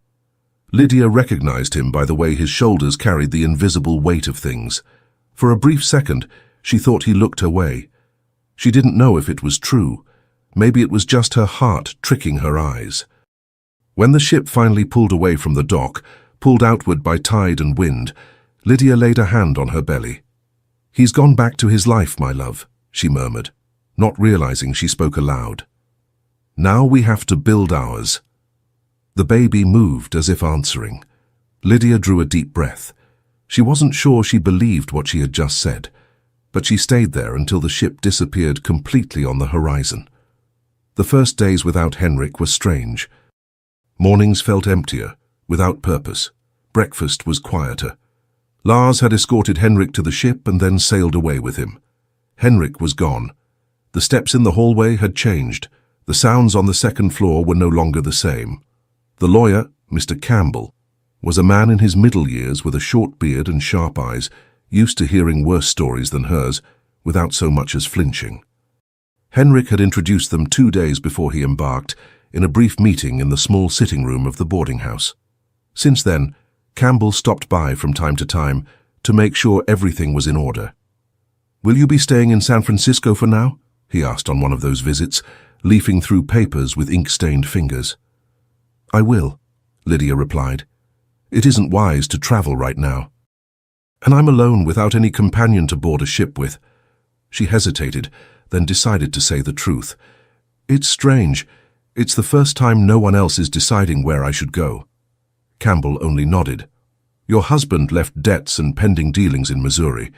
Lydia recognized him by the way his shoulders carried the invisible weight of things. For a brief second, she thought he looked her way. She didn't know if it was true. Maybe it was just her heart tricking her eyes. When the ship finally pulled away from the dock, pulled outward by tide and wind, Lydia laid a hand on her belly. "He's gone back to his life, my love," she murmured, not realizing she spoke aloud. "Now we have to build ours." The baby moved as if answering. Lydia drew a deep breath. She wasn't sure she believed what she had just said, but she stayed there until the ship disappeared completely on the horizon. The first days without Henrik were strange. Mornings felt emptier, without purpose. Breakfast was quieter. Lars had escorted Henrik to the ship and then sailed away with him. Henrik was gone. The steps in the hallway had changed. The sounds on the second floor were no longer the same. The lawyer, Mr. Campbell, was a man in his middle years with a short beard and sharp eyes, used to hearing worse stories than hers, without so much as flinching. Henrik had introduced them 2 days before he embarked, in a brief meeting in the small sitting room of the boarding house. Since then, Campbell stopped by from time to time to make sure everything was in order. "Will you be staying in San Francisco for now?" he asked on one of those visits, leafing through papers with ink-stained fingers. "I will," Lydia replied. "It isn't wise to travel right now. And I'm alone without any companion to board a ship with." She hesitated, then decided to say the truth. "It's strange. It's the first time no one else is deciding where I should go." Campbell only nodded. "Your husband left debts and pending dealings in Missouri,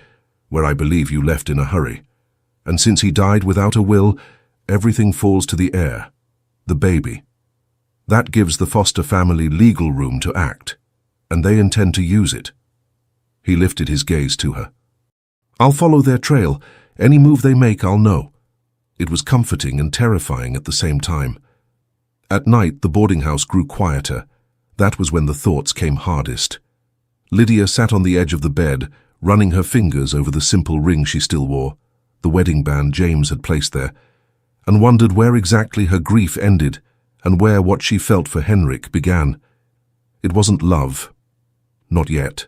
where I believe you left in a hurry. And since he died without a will, everything falls to the heir, the baby. That gives the foster family legal room to act, and they intend to use it." He lifted his gaze to her. "I'll follow their trail. Any move they make, I'll know." It was comforting and terrifying at the same time. At night, the boarding house grew quieter. That was when the thoughts came hardest. Lydia sat on the edge of the bed, running her fingers over the simple ring she still wore, the wedding band James had placed there, and wondered where exactly her grief ended and where what she felt for Henrik began. It wasn't love. Not yet.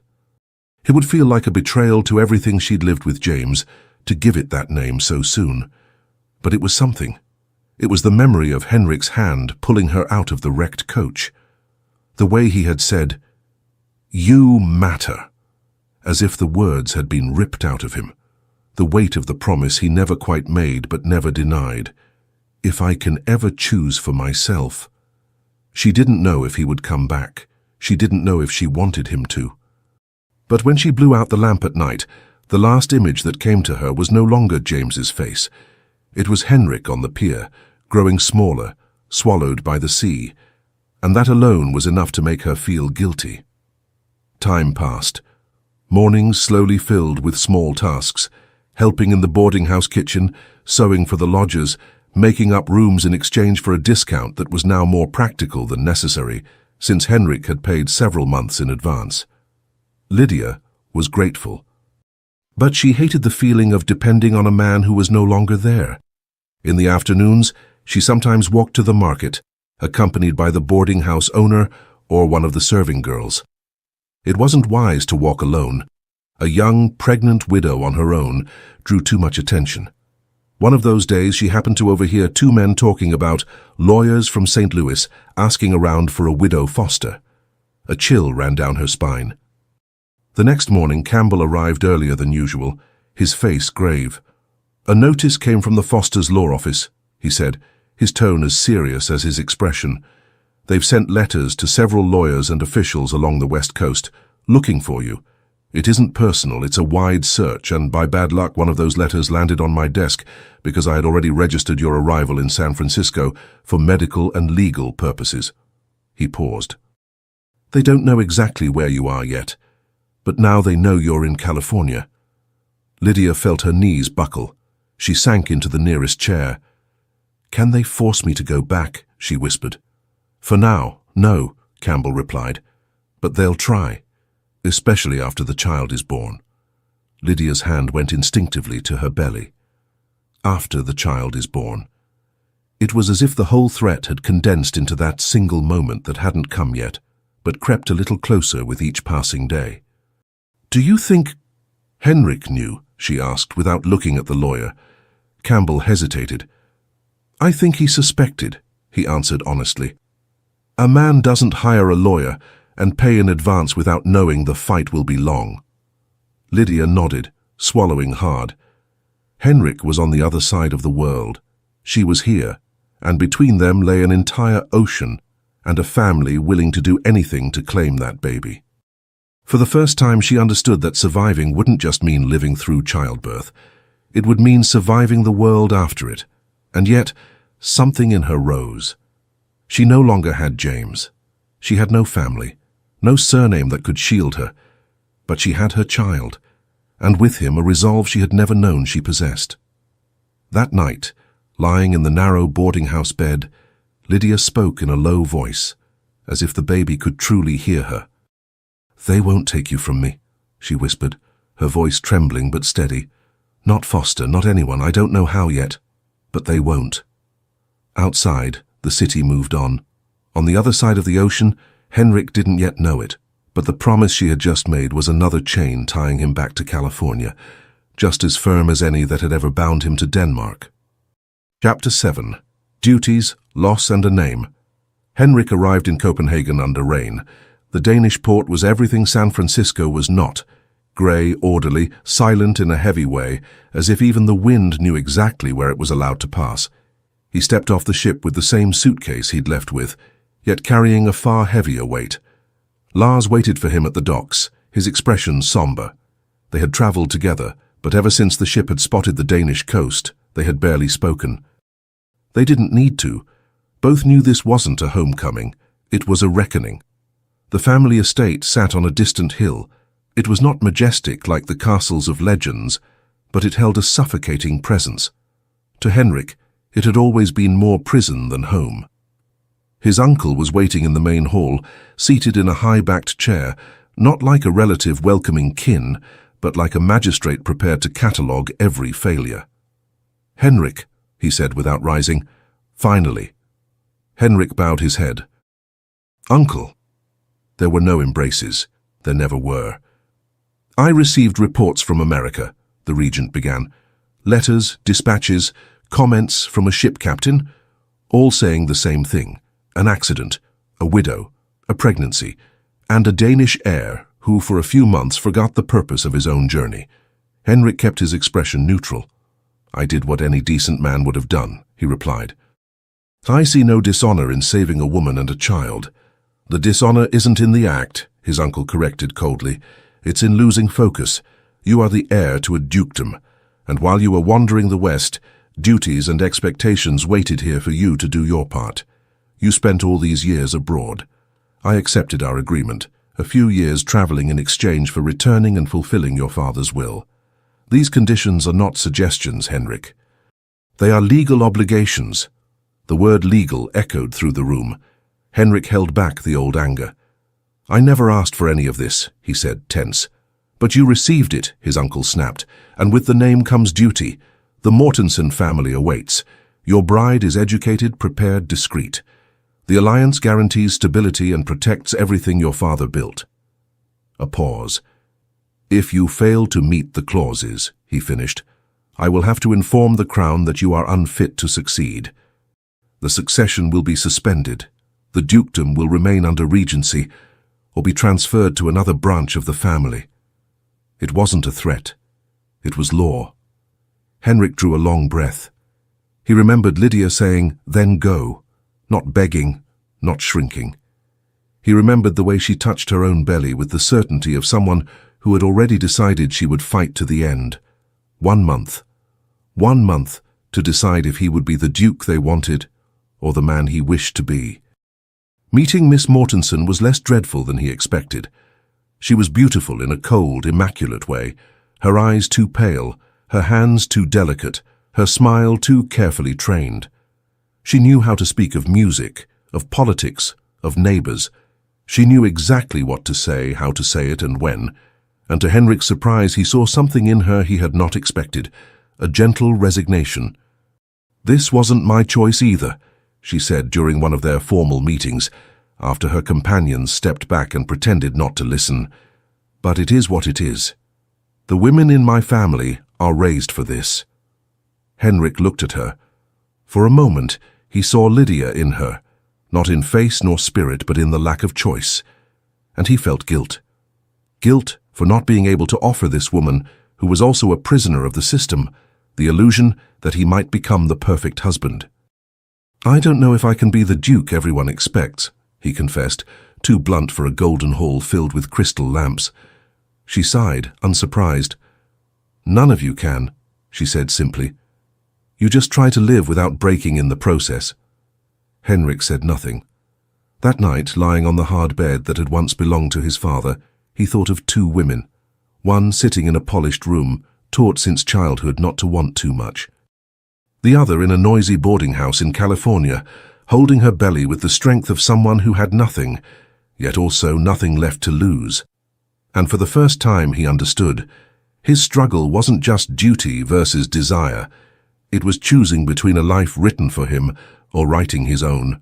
It would feel like a betrayal to everything she'd lived with James, to give it that name so soon. But it was something. It was the memory of Henrik's hand pulling her out of the wrecked coach. The way he had said, "You matter," as if the words had been ripped out of him. The weight of the promise he never quite made but never denied. "If I can ever choose for myself." She didn't know if he would come back. She didn't know if she wanted him to. But when she blew out the lamp at night, the last image that came to her was no longer James's face. It was Henrik on the pier, growing smaller, swallowed by the sea, and that alone was enough to make her feel guilty. Time passed. Mornings slowly filled with small tasks, helping in the boarding house kitchen, sewing for the lodgers, making up rooms in exchange for a discount that was now more practical than necessary, since Henrik had paid several months in advance. Lydia was grateful. But she hated the feeling of depending on a man who was no longer there. In the afternoons, she sometimes walked to the market, accompanied by the boarding house owner or one of the serving girls. It wasn't wise to walk alone. A young, pregnant widow on her own drew too much attention. One of those days she happened to overhear 2 men talking about lawyers from St. Louis asking around for a widow foster. A chill ran down her spine. The next morning, Campbell arrived earlier than usual, his face grave. "A notice came from the Fosters' law office," he said, his tone as serious as his expression. "They've sent letters to several lawyers and officials along the West Coast, looking for you. It isn't personal, it's a wide search, and by bad luck one of those letters landed on my desk because I had already registered your arrival in San Francisco for medical and legal purposes." He paused. "They don't know exactly where you are yet, but now they know you're in California." Lydia felt her knees buckle. She sank into the nearest chair. "Can they force me to go back?" she whispered. "For now, no," Campbell replied. "But they'll try, especially after the child is born." Lydia's hand went instinctively to her belly. After the child is born. It was as if the whole threat had condensed into that single moment that hadn't come yet, but crept a little closer with each passing day. "Do you think Henrik knew?" she asked, without looking at the lawyer. Campbell hesitated. "I think he suspected," he answered honestly. "A man doesn't hire a lawyer and pay in advance without knowing the fight will be long." Lydia nodded, swallowing hard. Henrik was on the other side of the world. She was here, and between them lay an entire ocean and a family willing to do anything to claim that baby. For the first time, she understood that surviving wouldn't just mean living through childbirth. It would mean surviving the world after it. And yet, something in her rose. She no longer had James. She had no family, no surname that could shield her. But she had her child, and with him a resolve she had never known she possessed. That night, lying in the narrow boarding house bed, Lydia spoke in a low voice, as if the baby could truly hear her. "They won't take you from me," she whispered, her voice trembling but steady. "Not Foster, not anyone, I don't know how yet, but they won't." Outside, the city moved on. On the other side of the ocean, Henrik didn't yet know it, but the promise she had just made was another chain tying him back to California, just as firm as any that had ever bound him to Denmark. Chapter 7. Duties, Loss and a Name. Henrik arrived in Copenhagen under rain. The Danish port was everything San Francisco was not. Grey, orderly, silent in a heavy way, as if even the wind knew exactly where it was allowed to pass. He stepped off the ship with the same suitcase he'd left with, yet carrying a far heavier weight. Lars waited for him at the docks, his expression somber. They had travelled together, but ever since the ship had spotted the Danish coast, they had barely spoken. They didn't need to. Both knew this wasn't a homecoming. It was a reckoning. The family estate sat on a distant hill. It was not majestic like the castles of legends, but it held a suffocating presence. To Henrik, it had always been more prison than home. His uncle was waiting in the main hall, seated in a high-backed chair, not like a relative welcoming kin, but like a magistrate prepared to catalogue every failure. "Henrik," he said without rising. "Finally." Henrik bowed his head. "Uncle." There were no embraces. There never were. "I received reports from America," the regent began. "Letters, dispatches, comments from a ship captain, all saying the same thing. An accident, a widow, a pregnancy, and a Danish heir who for a few months forgot the purpose of his own journey." Henrik kept his expression neutral. "I did what any decent man would have done," he replied. "I see no dishonor in saving a woman and a child." "The dishonor isn't in the act," his uncle corrected coldly. "It's in losing focus. You are the heir to a dukedom, and while you were wandering the West, duties and expectations waited here for you to do your part. You spent all these years abroad. I accepted our agreement, a few years traveling in exchange for returning and fulfilling your father's will. These conditions are not suggestions, Henrik. They are legal obligations." The word legal echoed through the room. Henrik held back the old anger. "I never asked for any of this," he said, tense. "But you received it," his uncle snapped, "and with the name comes duty. The Mortensen family awaits. Your bride is educated, prepared, discreet. The alliance guarantees stability and protects everything your father built." A pause. "If you fail to meet the clauses," he finished, "I will have to inform the crown that you are unfit to succeed. The succession will be suspended. The dukedom will remain under regency. or be transferred to another branch of the family. It wasn't a threat. It was law. Henrik drew a long breath. He remembered Lydia saying, "Then go," not begging, not shrinking. He remembered the way she touched her own belly with the certainty of someone who had already decided she would fight to the end. 1 month. 1 month to decide if he would be the duke they wanted or the man he wished to be. Meeting Miss Mortensen was less dreadful than he expected. She was beautiful in a cold, immaculate way, her eyes too pale, her hands too delicate, her smile too carefully trained. She knew how to speak of music, of politics, of neighbors. She knew exactly what to say, how to say it, and when. And to Henrik's surprise, he saw something in her he had not expected, a gentle resignation. "This wasn't my choice either," she said during one of their formal meetings, after her companions stepped back and pretended not to listen. "But it is what it is. The women in my family are raised for this." Henrik looked at her. For a moment, he saw Lydia in her, not in face nor spirit, but in the lack of choice. And he felt guilt. Guilt for not being able to offer this woman, who was also a prisoner of the system, the illusion that he might become the perfect husband. "I don't know if I can be the duke everyone expects," he confessed, too blunt for a golden hall filled with crystal lamps. She sighed, unsurprised. "None of you can," she said simply. "You just try to live without breaking in the process." Henrik said nothing. That night, lying on the hard bed that had once belonged to his father, he thought of 2 women, one sitting in a polished room, taught since childhood not to want too much. The other in a noisy boarding house in California, holding her belly with the strength of someone who had nothing, yet also nothing left to lose. And for the first time he understood. His struggle wasn't just duty versus desire. It was choosing between a life written for him or writing his own.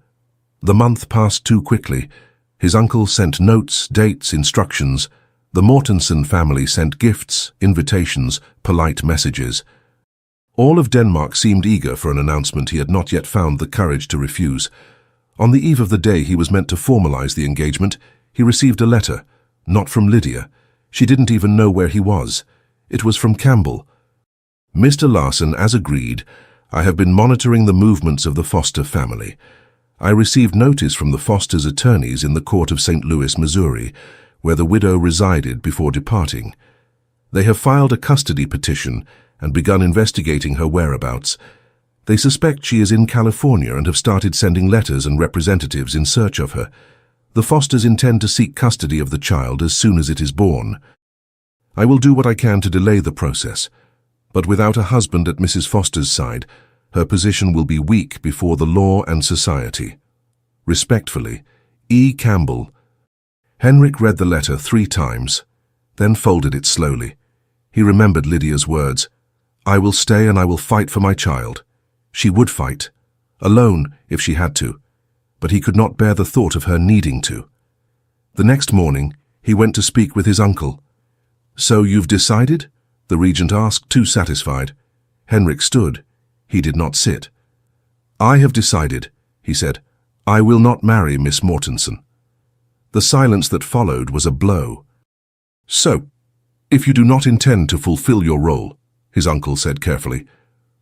The month passed too quickly. His uncle sent notes, dates, instructions. The Mortensen family sent gifts, invitations, polite messages. All of Denmark seemed eager for an announcement he had not yet found the courage to refuse. On the eve of the day he was meant to formalize the engagement, he received a letter, not from Lydia. She didn't even know where he was. It was from Campbell. "Mr. Larson, as agreed, I have been monitoring the movements of the Foster family. I received notice from the Foster's attorneys in the court of St. Louis, Missouri, where the widow resided before departing. They have filed a custody petition and begun investigating her whereabouts. They suspect she is in California and have started sending letters and representatives in search of her. The Fosters intend to seek custody of the child as soon as it is born. I will do what I can to delay the process, but without a husband at Mrs. Foster's side, her position will be weak before the law and society. Respectfully, E. Campbell." Henrik read the letter 3 times, then folded it slowly. He remembered Lydia's words, "I will stay and I will fight for my child." She would fight, alone if she had to, but he could not bear the thought of her needing to. The next morning, he went to speak with his uncle. "So you've decided?" the regent asked, too satisfied. Henrik stood. He did not sit. "I have decided," he said. "I will not marry Miss Mortensen." The silence that followed was a blow. "So, if you do not intend to fulfill your role," his uncle said carefully,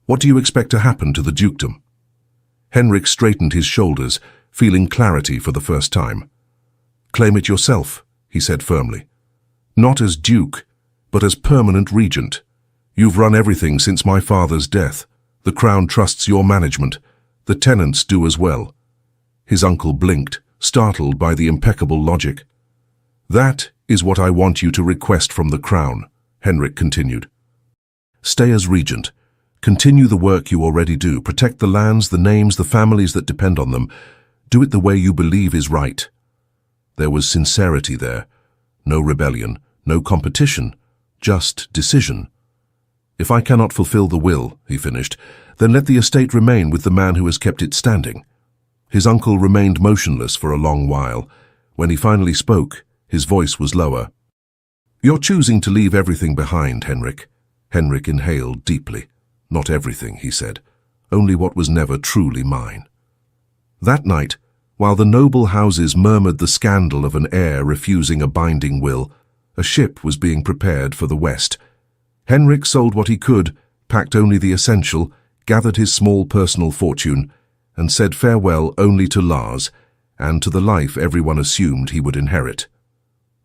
"what do you expect to happen to the dukedom?" Henrik straightened his shoulders, feeling clarity for the first time. "Claim it yourself," he said firmly. "Not as duke, but as permanent regent. You've run everything since my father's death. The crown trusts your management. The tenants do as well." His uncle blinked, startled by the impeccable logic. "That is what I want you to request from the crown," Henrik continued. "Stay as regent. Continue the work you already do. Protect the lands, the names, the families that depend on them. Do it the way you believe is right." There was sincerity there. No rebellion, no competition, just decision. "If I cannot fulfill the will," he finished, "then let the estate remain with the man who has kept it standing." His uncle remained motionless for a long while. When he finally spoke, his voice was lower. "You're choosing to leave everything behind, Henrik." Henrik inhaled deeply. "Not everything," he said. "Only what was never truly mine." That night, While the noble houses murmured the scandal of an heir refusing a binding will, a ship was being prepared for the west. Henrik sold what he could, packed only the essential, gathered his small personal fortune, and said farewell only to Lars and to the life everyone assumed he would inherit.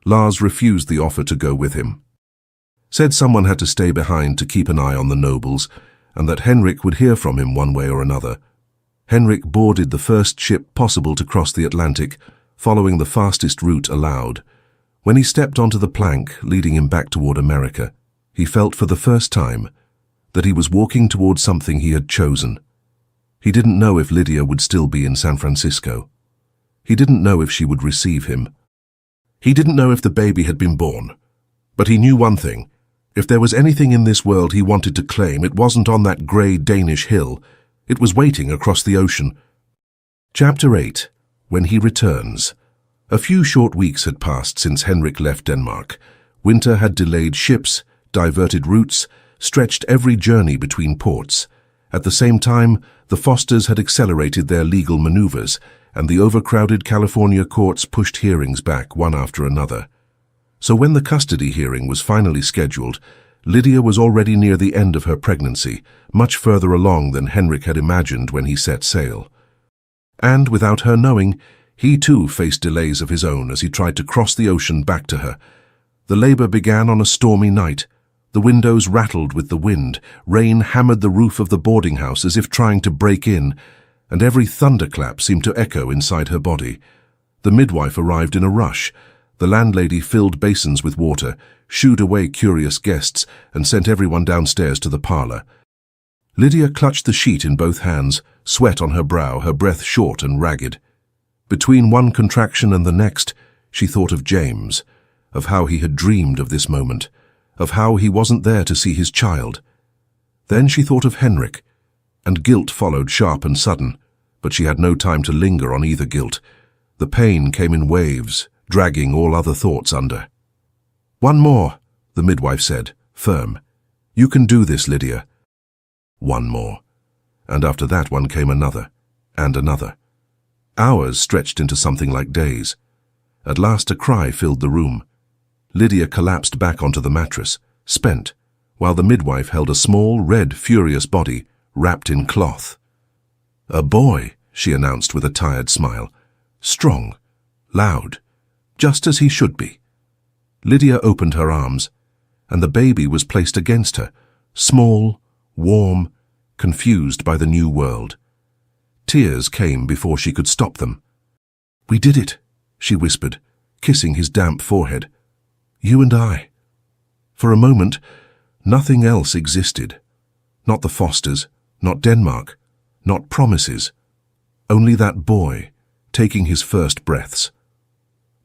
Lars refused the offer to go with him. Said someone had to stay behind to keep an eye on the nobles, and that Henrik would hear from him one way or another. Henrik boarded the first ship possible to cross the Atlantic, following the fastest route allowed. When he stepped onto the plank leading him back toward America, he felt for the first time that he was walking toward something he had chosen. He didn't know if Lydia would still be in San Francisco. He didn't know if she would receive him. He didn't know if the baby had been born. But he knew one thing. If there was anything in this world he wanted to claim, it wasn't on that grey Danish hill. It was waiting across the ocean. Chapter 8. When he returns. A few short weeks had passed since Henrik left Denmark. Winter had delayed ships, diverted routes, stretched every journey between ports. At the same time, the Fosters had accelerated their legal maneuvers, and the overcrowded California courts pushed hearings back one after another. So when the custody hearing was finally scheduled, Lydia was already near the end of her pregnancy, much further along than Henrik had imagined when he set sail. And, without her knowing, he too faced delays of his own as he tried to cross the ocean back to her. The labor began on a stormy night. The windows rattled with the wind, rain hammered the roof of the boarding house as if trying to break in, and every thunderclap seemed to echo inside her body. The midwife arrived in a rush. The landlady filled basins with water, shooed away curious guests, and sent everyone downstairs to the parlor. Lydia clutched the sheet in both hands, sweat on her brow, her breath short and ragged. Between one contraction and the next, she thought of James, of how he had dreamed of this moment, of how he wasn't there to see his child. Then she thought of Henrik, and guilt followed sharp and sudden, but she had no time to linger on either guilt. The pain came in waves, dragging all other thoughts under. "One more," the midwife said, firm. "You can do this, Lydia." One more. And after that one came another, and another. Hours stretched into something like days. At last a cry filled the room. Lydia collapsed back onto the mattress, spent, while the midwife held a small, red, furious body wrapped in cloth. "A boy," she announced with a tired smile. "Strong, loud, just as he should be." Lydia opened her arms, and the baby was placed against her, small, warm, confused by the new world. Tears came before she could stop them. "We did it," she whispered, kissing his damp forehead. "You and I." For a moment, nothing else existed. Not the Fosters, not Denmark, not promises. Only that boy, taking his first breaths.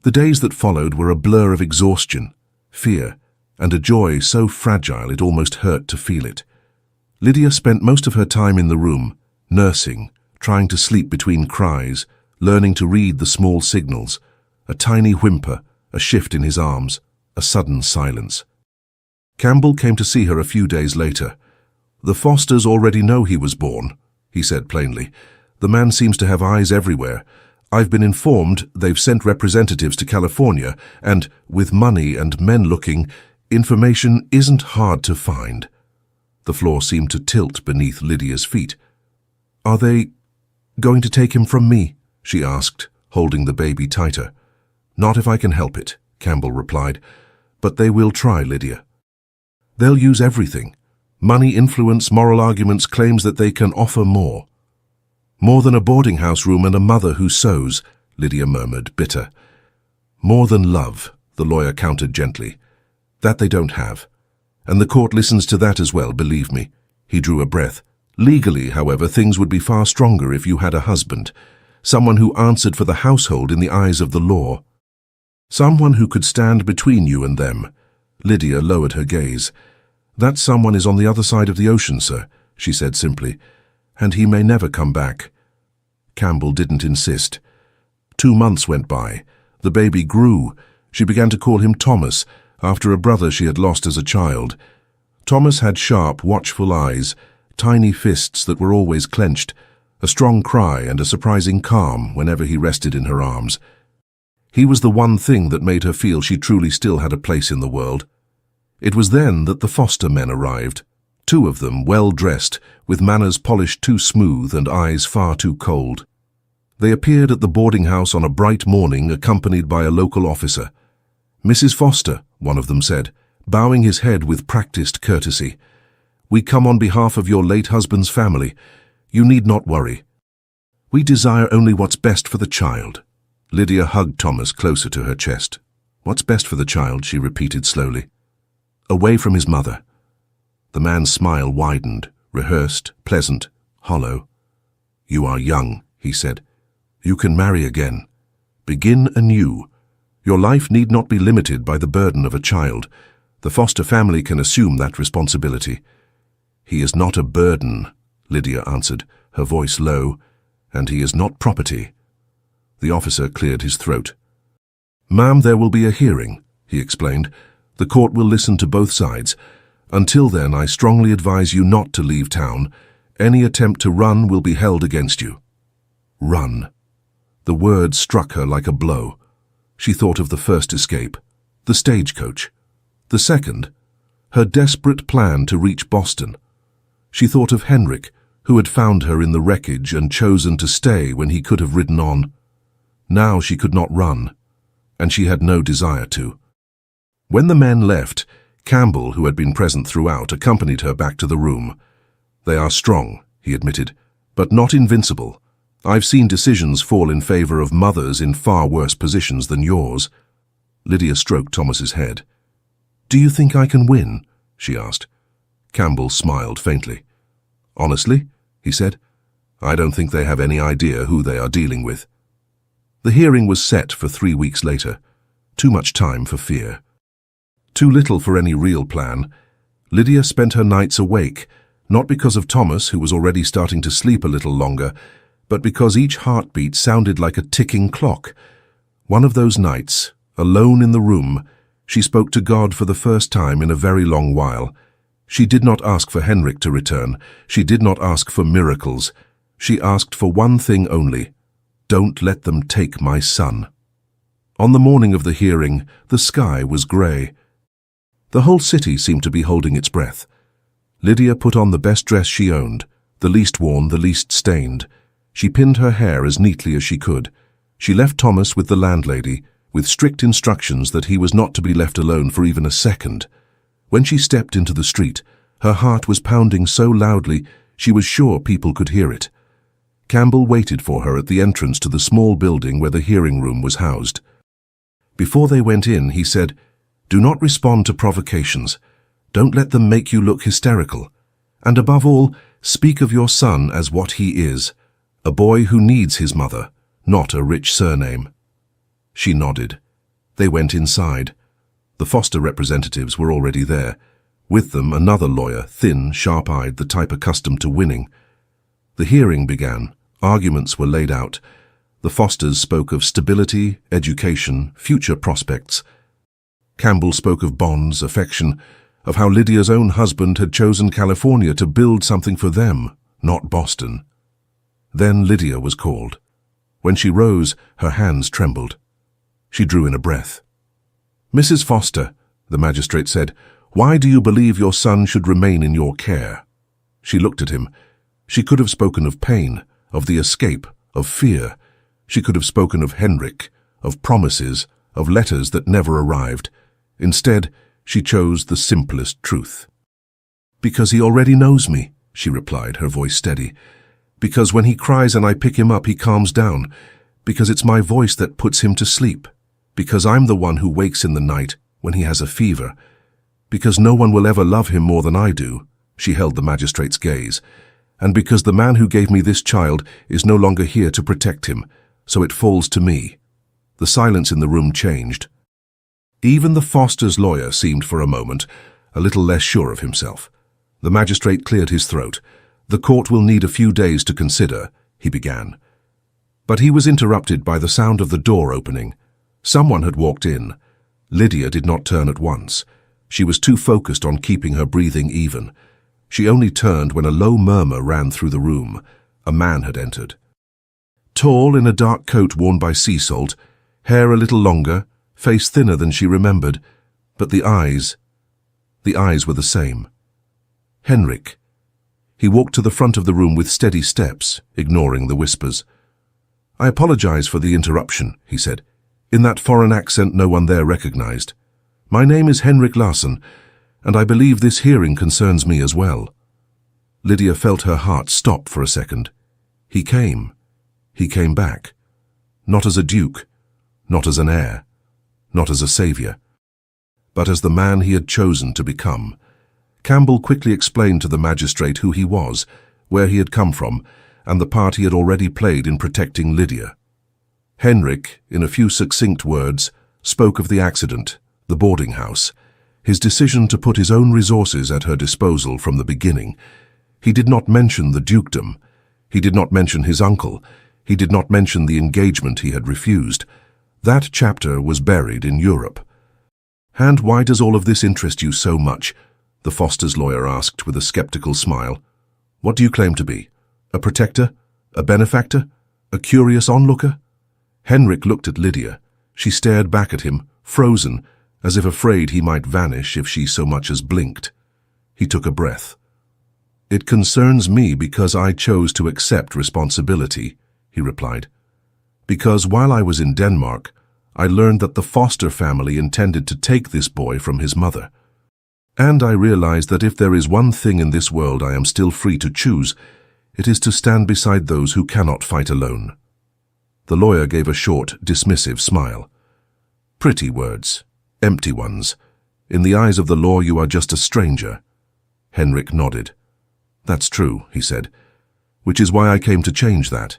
The days that followed were a blur of exhaustion, fear, and a joy so fragile it almost hurt to feel it. Lydia spent most of her time in the room, nursing, trying to sleep between cries, learning to read the small signals, a tiny whimper, a shift in his arms, a sudden silence. Campbell came to see her a few days later. "The Fosters already know he was born," he said plainly. "The man seems to have eyes everywhere. I've been informed they've sent representatives to California, and, with money and men looking, information isn't hard to find." The floor seemed to tilt beneath Lydia's feet. "Are they going to take him from me?" she asked, holding the baby tighter. "Not if I can help it," Campbell replied. "But they will try, Lydia. They'll use everything. Money, influence, moral arguments, claims that they can offer more. More than a boarding house room and a mother who sews," Lydia murmured, bitter. "More than love," the lawyer countered gently. "That they don't have. And the court listens to that as well, believe me." He drew a breath. "Legally, however, things would be far stronger if you had a husband. Someone who answered for the household in the eyes of the law. Someone who could stand between you and them." Lydia lowered her gaze. "That someone is on the other side of the ocean, sir," she said simply. "And he may never come back." Campbell didn't insist. 2 months went by. The baby grew. She began to call him Thomas, after a brother she had lost as a child. Thomas had sharp, watchful eyes, tiny fists that were always clenched, a strong cry and a surprising calm whenever he rested in her arms. He was the one thing that made her feel she truly still had a place in the world. It was then that the foster men arrived, 2 of them well-dressed, with manners polished too smooth and eyes far too cold. They appeared at the boarding house on a bright morning accompanied by a local officer. "Mrs. Foster," one of them said, bowing his head with practiced courtesy. "We come on behalf of your late husband's family. You need not worry. We desire only what's best for the child." Lydia hugged Thomas closer to her chest. "What's best for the child?" she repeated slowly. "Away from his mother." The man's smile widened, rehearsed, pleasant, hollow. "You are young," he said. "You can marry again. Begin anew. Your life need not be limited by the burden of a child. The foster family can assume that responsibility." "He is not a burden," Lydia answered, her voice low, "and he is not property." The officer cleared his throat. "Ma'am, there will be a hearing," he explained. "The court will listen to both sides. Until then, I strongly advise you not to leave town. Any attempt to run will be held against you." Run. The word struck her like a blow. She thought of the first escape, the stagecoach. The second, her desperate plan to reach Boston. She thought of Henrik, who had found her in the wreckage and chosen to stay when he could have ridden on. Now she could not run, and she had no desire to. When the men left, Campbell, who had been present throughout, accompanied her back to the room. "They are strong," he admitted, "but not invincible. I've seen decisions fall in favor of mothers in far worse positions than yours." Lydia stroked Thomas's head. "Do you think I can win?" she asked. Campbell smiled faintly. "Honestly," he said, "I don't think they have any idea who they are dealing with." The hearing was set for 3 weeks later. Too much time for fear. Too little for any real plan. Lydia spent her nights awake, not because of Thomas, who was already starting to sleep a little longer, but because each heartbeat sounded like a ticking clock. One of those nights, alone in the room, she spoke to God for the first time in a very long while. She did not ask for Henrik to return. She did not ask for miracles. She asked for one thing only: "Don't let them take my son." On the morning of the hearing, the sky was grey. The whole city seemed to be holding its breath. Lydia put on the best dress she owned, the least worn, the least stained. She pinned her hair as neatly as she could. She left Thomas with the landlady, with strict instructions that he was not to be left alone for even a second. When she stepped into the street, her heart was pounding so loudly she was sure people could hear it. Campbell waited for her at the entrance to the small building where the hearing room was housed. Before they went in, he said, "Do not respond to provocations. Don't let them make you look hysterical. And above all, speak of your son as what he is, a boy who needs his mother, not a rich surname." She nodded. They went inside. The foster representatives were already there. With them, another lawyer, thin, sharp-eyed, the type accustomed to winning. The hearing began. Arguments were laid out. The Fosters spoke of stability, education, future prospects. Campbell spoke of bonds, affection, of how Lydia's own husband had chosen California to build something for them, not Boston. Then Lydia was called. When she rose, her hands trembled. She drew in a breath. "Mrs. Foster," the magistrate said, "why do you believe your son should remain in your care?" She looked at him. She could have spoken of pain, of the escape, of fear. She could have spoken of Henrik, of promises, of letters that never arrived. Instead, she chose the simplest truth. "Because he already knows me," she replied, her voice steady. "Because when he cries and I pick him up, he calms down. Because it's my voice that puts him to sleep. Because I'm the one who wakes in the night when he has a fever. Because no one will ever love him more than I do." She held the magistrate's gaze. "And because the man who gave me this child is no longer here to protect him, so it falls to me." The silence in the room changed. Even the Foster's lawyer seemed for a moment a little less sure of himself. The magistrate cleared his throat. "The court will need a few days to consider," he began. But he was interrupted by the sound of the door opening. Someone had walked in. Lydia did not turn at once. She was too focused on keeping her breathing even. She only turned when a low murmur ran through the room. A man had entered. Tall in a dark coat worn by sea salt, hair a little longer, face thinner than she remembered, but the eyes were the same. Henrik. He walked to the front of the room with steady steps, ignoring the whispers. "I apologize for the interruption," he said, in that foreign accent no one there recognized. "My name is Henrik Larsson, and I believe this hearing concerns me as well." Lydia felt her heart stop for a second. He came back. Not as a duke, not as an heir, not as a savior, but as the man he had chosen to become. Campbell quickly explained to the magistrate who he was, where he had come from, and the part he had already played in protecting Lydia. Henrik, in a few succinct words, spoke of the accident, the boarding house, his decision to put his own resources at her disposal from the beginning. He did not mention the dukedom. He did not mention his uncle. He did not mention the engagement he had refused. That chapter was buried in Europe. "And why does all of this interest you so much?" the Fosters' lawyer asked with a skeptical smile. "What do you claim to be? A protector? A benefactor? A curious onlooker?" Henrik looked at Lydia. She stared back at him, frozen, as if afraid he might vanish if she so much as blinked. He took a breath. "It concerns me because I chose to accept responsibility," he replied. "Because while I was in Denmark, I learned that the Foster family intended to take this boy from his mother. And I realized that if there is one thing in this world I am still free to choose, it is to stand beside those who cannot fight alone." The lawyer gave a short, dismissive smile. "Pretty words, empty ones. In the eyes of the law you are just a stranger." Henrik nodded. "That's true," he said, "which is why I came to change that."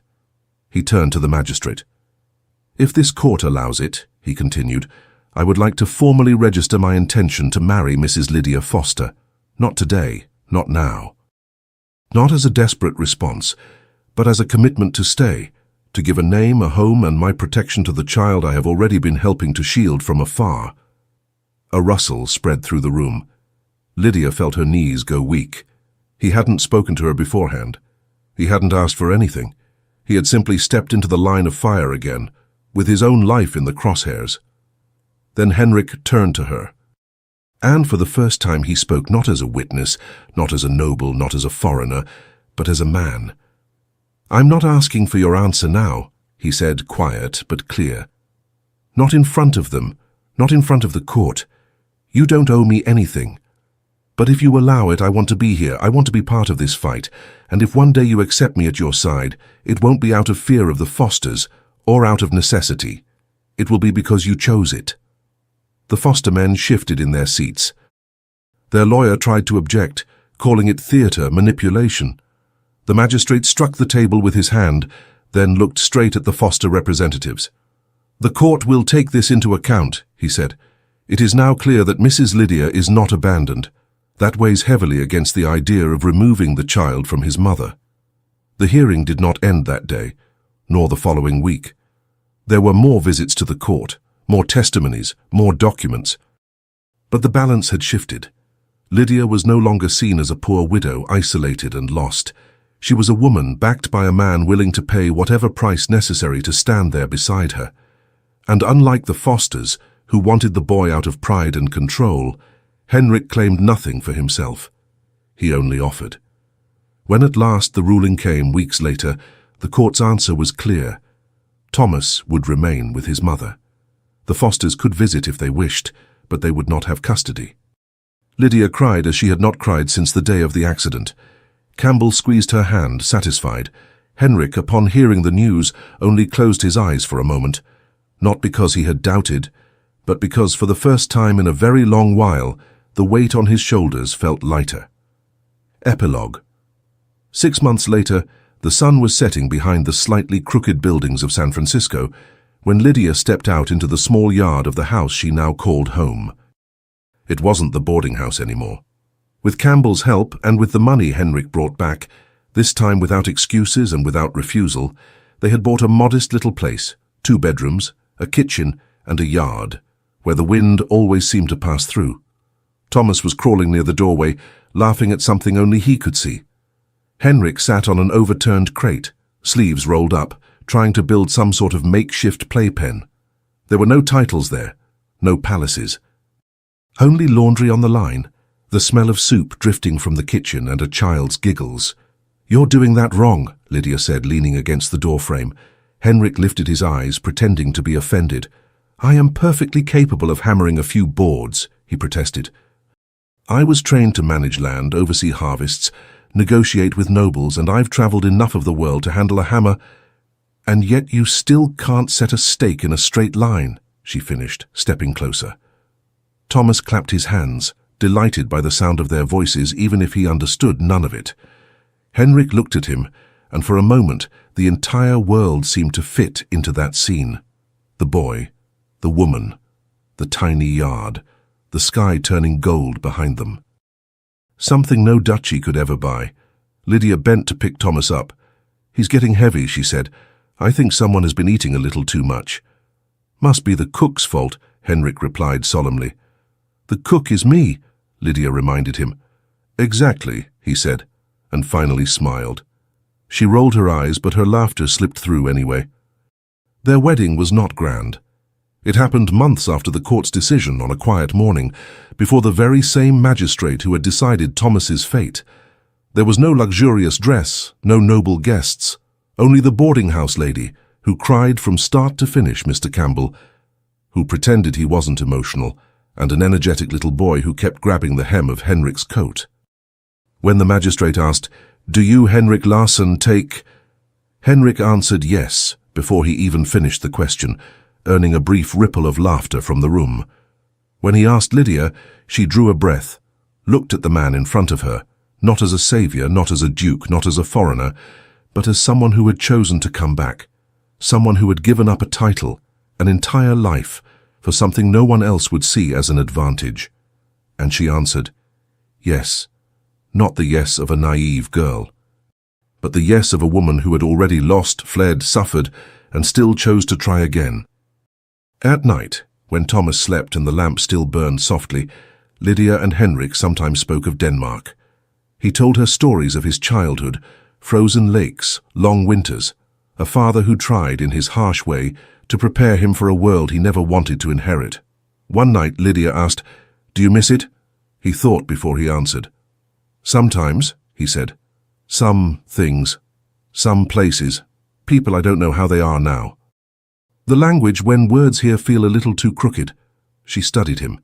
He turned to the magistrate. "If this court allows it," he continued, "I would like to formally register my intention to marry Mrs. Lydia Foster. Not today, not now. Not as a desperate response, but as a commitment to stay, to give a name, a home, and my protection to the child I have already been helping to shield from afar." A rustle spread through the room. Lydia felt her knees go weak. He hadn't spoken to her beforehand. He hadn't asked for anything. He had simply stepped into the line of fire again, with his own life in the crosshairs. Then Henrik turned to her. And for the first time he spoke not as a witness, not as a noble, not as a foreigner, but as a man. "I'm not asking for your answer now," he said, quiet but clear. "Not in front of them, not in front of the court. You don't owe me anything. But if you allow it, I want to be here. I want to be part of this fight. And if one day you accept me at your side, it won't be out of fear of the Fosters or out of necessity. It will be because you chose it." The Foster men shifted in their seats. Their lawyer tried to object, calling it theatre, manipulation. The magistrate struck the table with his hand, then looked straight at the Foster representatives. "The court will take this into account," he said. "It is now clear that Mrs. Lydia is not abandoned. That weighs heavily against the idea of removing the child from his mother." The hearing did not end that day, nor the following week. There were more visits to the court, more testimonies, more documents. But the balance had shifted. Lydia was no longer seen as a poor widow, isolated and lost. She was a woman backed by a man willing to pay whatever price necessary to stand there beside her. And unlike the Fosters, who wanted the boy out of pride and control, Henrik claimed nothing for himself. He only offered. When at last the ruling came weeks later, the court's answer was clear. Thomas would remain with his mother. The Fosters could visit if they wished, but they would not have custody. Lydia cried as she had not cried since the day of the accident. Campbell squeezed her hand, satisfied. Henrik, upon hearing the news, only closed his eyes for a moment, not because he had doubted, but because for the first time in a very long while, the weight on his shoulders felt lighter. Epilogue. 6 months later, the sun was setting behind the slightly crooked buildings of San Francisco when Lydia stepped out into the small yard of the house she now called home. It wasn't the boarding house anymore. With Campbell's help and with the money Henrik brought back, this time without excuses and without refusal, they had bought a modest little place, 2 bedrooms, a kitchen, and a yard, where the wind always seemed to pass through. Thomas was crawling near the doorway, laughing at something only he could see. Henrik sat on an overturned crate, sleeves rolled up, trying to build some sort of makeshift playpen. There were no titles there, no palaces. Only laundry on the line, the smell of soup drifting from the kitchen and a child's giggles. "You're doing that wrong," Lydia said, leaning against the doorframe. Henrik lifted his eyes, pretending to be offended. "I am perfectly capable of hammering a few boards," he protested. "I was trained to manage land, oversee harvests, negotiate with nobles, and I've traveled enough of the world to handle a hammer. And yet you still can't set a stake in a straight line," she finished, stepping closer. Thomas clapped his hands, delighted by the sound of their voices, even if he understood none of it. Henrik looked at him, and for a moment the entire world seemed to fit into that scene. The boy, the woman, the tiny yard, the sky turning gold behind them. Something no duchy could ever buy. Lydia bent to pick Thomas up. "He's getting heavy," she said. "I think someone has been eating a little too much." "Must be the cook's fault," Henrik replied solemnly. "The cook is me," Lydia reminded him. "Exactly," he said, and finally smiled. She rolled her eyes, but her laughter slipped through anyway. Their wedding was not grand. It happened months after the court's decision on a quiet morning, before the very same magistrate who had decided Thomas's fate. There was no luxurious dress, no noble guests, only the boarding house lady, who cried from start to finish, Mr. Campbell, who pretended he wasn't emotional, and an energetic little boy who kept grabbing the hem of Henrik's coat. When the magistrate asked, "Do you, Henrik Larsson, take—" Henrik answered yes, before he even finished the question, earning a brief ripple of laughter from the room. When he asked Lydia, she drew a breath, looked at the man in front of her, not as a savior, not as a duke, not as a foreigner, but as someone who had chosen to come back, someone who had given up a title, an entire life, for something no one else would see as an advantage. And she answered, yes, not the yes of a naive girl, but the yes of a woman who had already lost, fled, suffered, and still chose to try again. At night, when Thomas slept and the lamp still burned softly, Lydia and Henrik sometimes spoke of Denmark. He told her stories of his childhood, frozen lakes, long winters, a father who tried, in his harsh way, to prepare him for a world he never wanted to inherit. One night Lydia asked, "Do you miss it?" He thought before he answered. "Sometimes," he said. "Some things, some places, people I don't know how they are now." The language when words here feel a little too crooked. She studied him.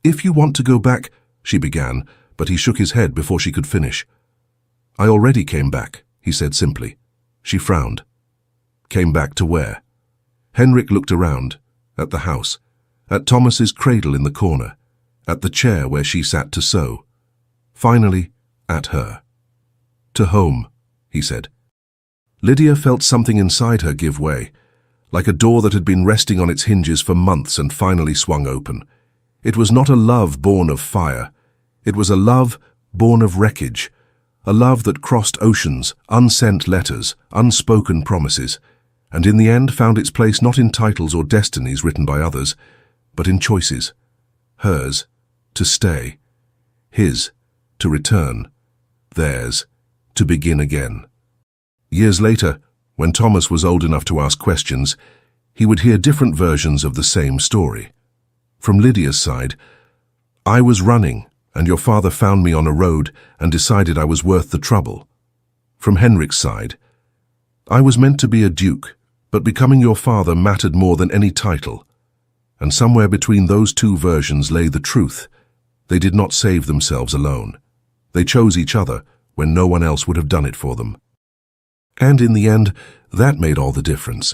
"If you want to go back," she began, but he shook his head before she could finish. "I already came back," he said simply. She frowned. "Came back to where?" Henrik looked around, at the house, at Thomas's cradle in the corner, at the chair where she sat to sew. Finally, at her. "To home," he said. Lydia felt something inside her give way, like a door that had been resting on its hinges for months and finally swung open. It was not a love born of fire. It was a love born of wreckage, a love that crossed oceans, unsent letters, unspoken promises, and in the end found its place not in titles or destinies written by others, but in choices. Hers, to stay. His, to return. Theirs, to begin again. Years later, when Thomas was old enough to ask questions, he would hear different versions of the same story. From Lydia's side, "I was running, and your father found me on a road and decided I was worth the trouble." From Henrik's side, "I was meant to be a duke, but becoming your father mattered more than any title." And somewhere between those two versions lay the truth. They did not save themselves alone. They chose each other when no one else would have done it for them. And in the end, that made all the difference.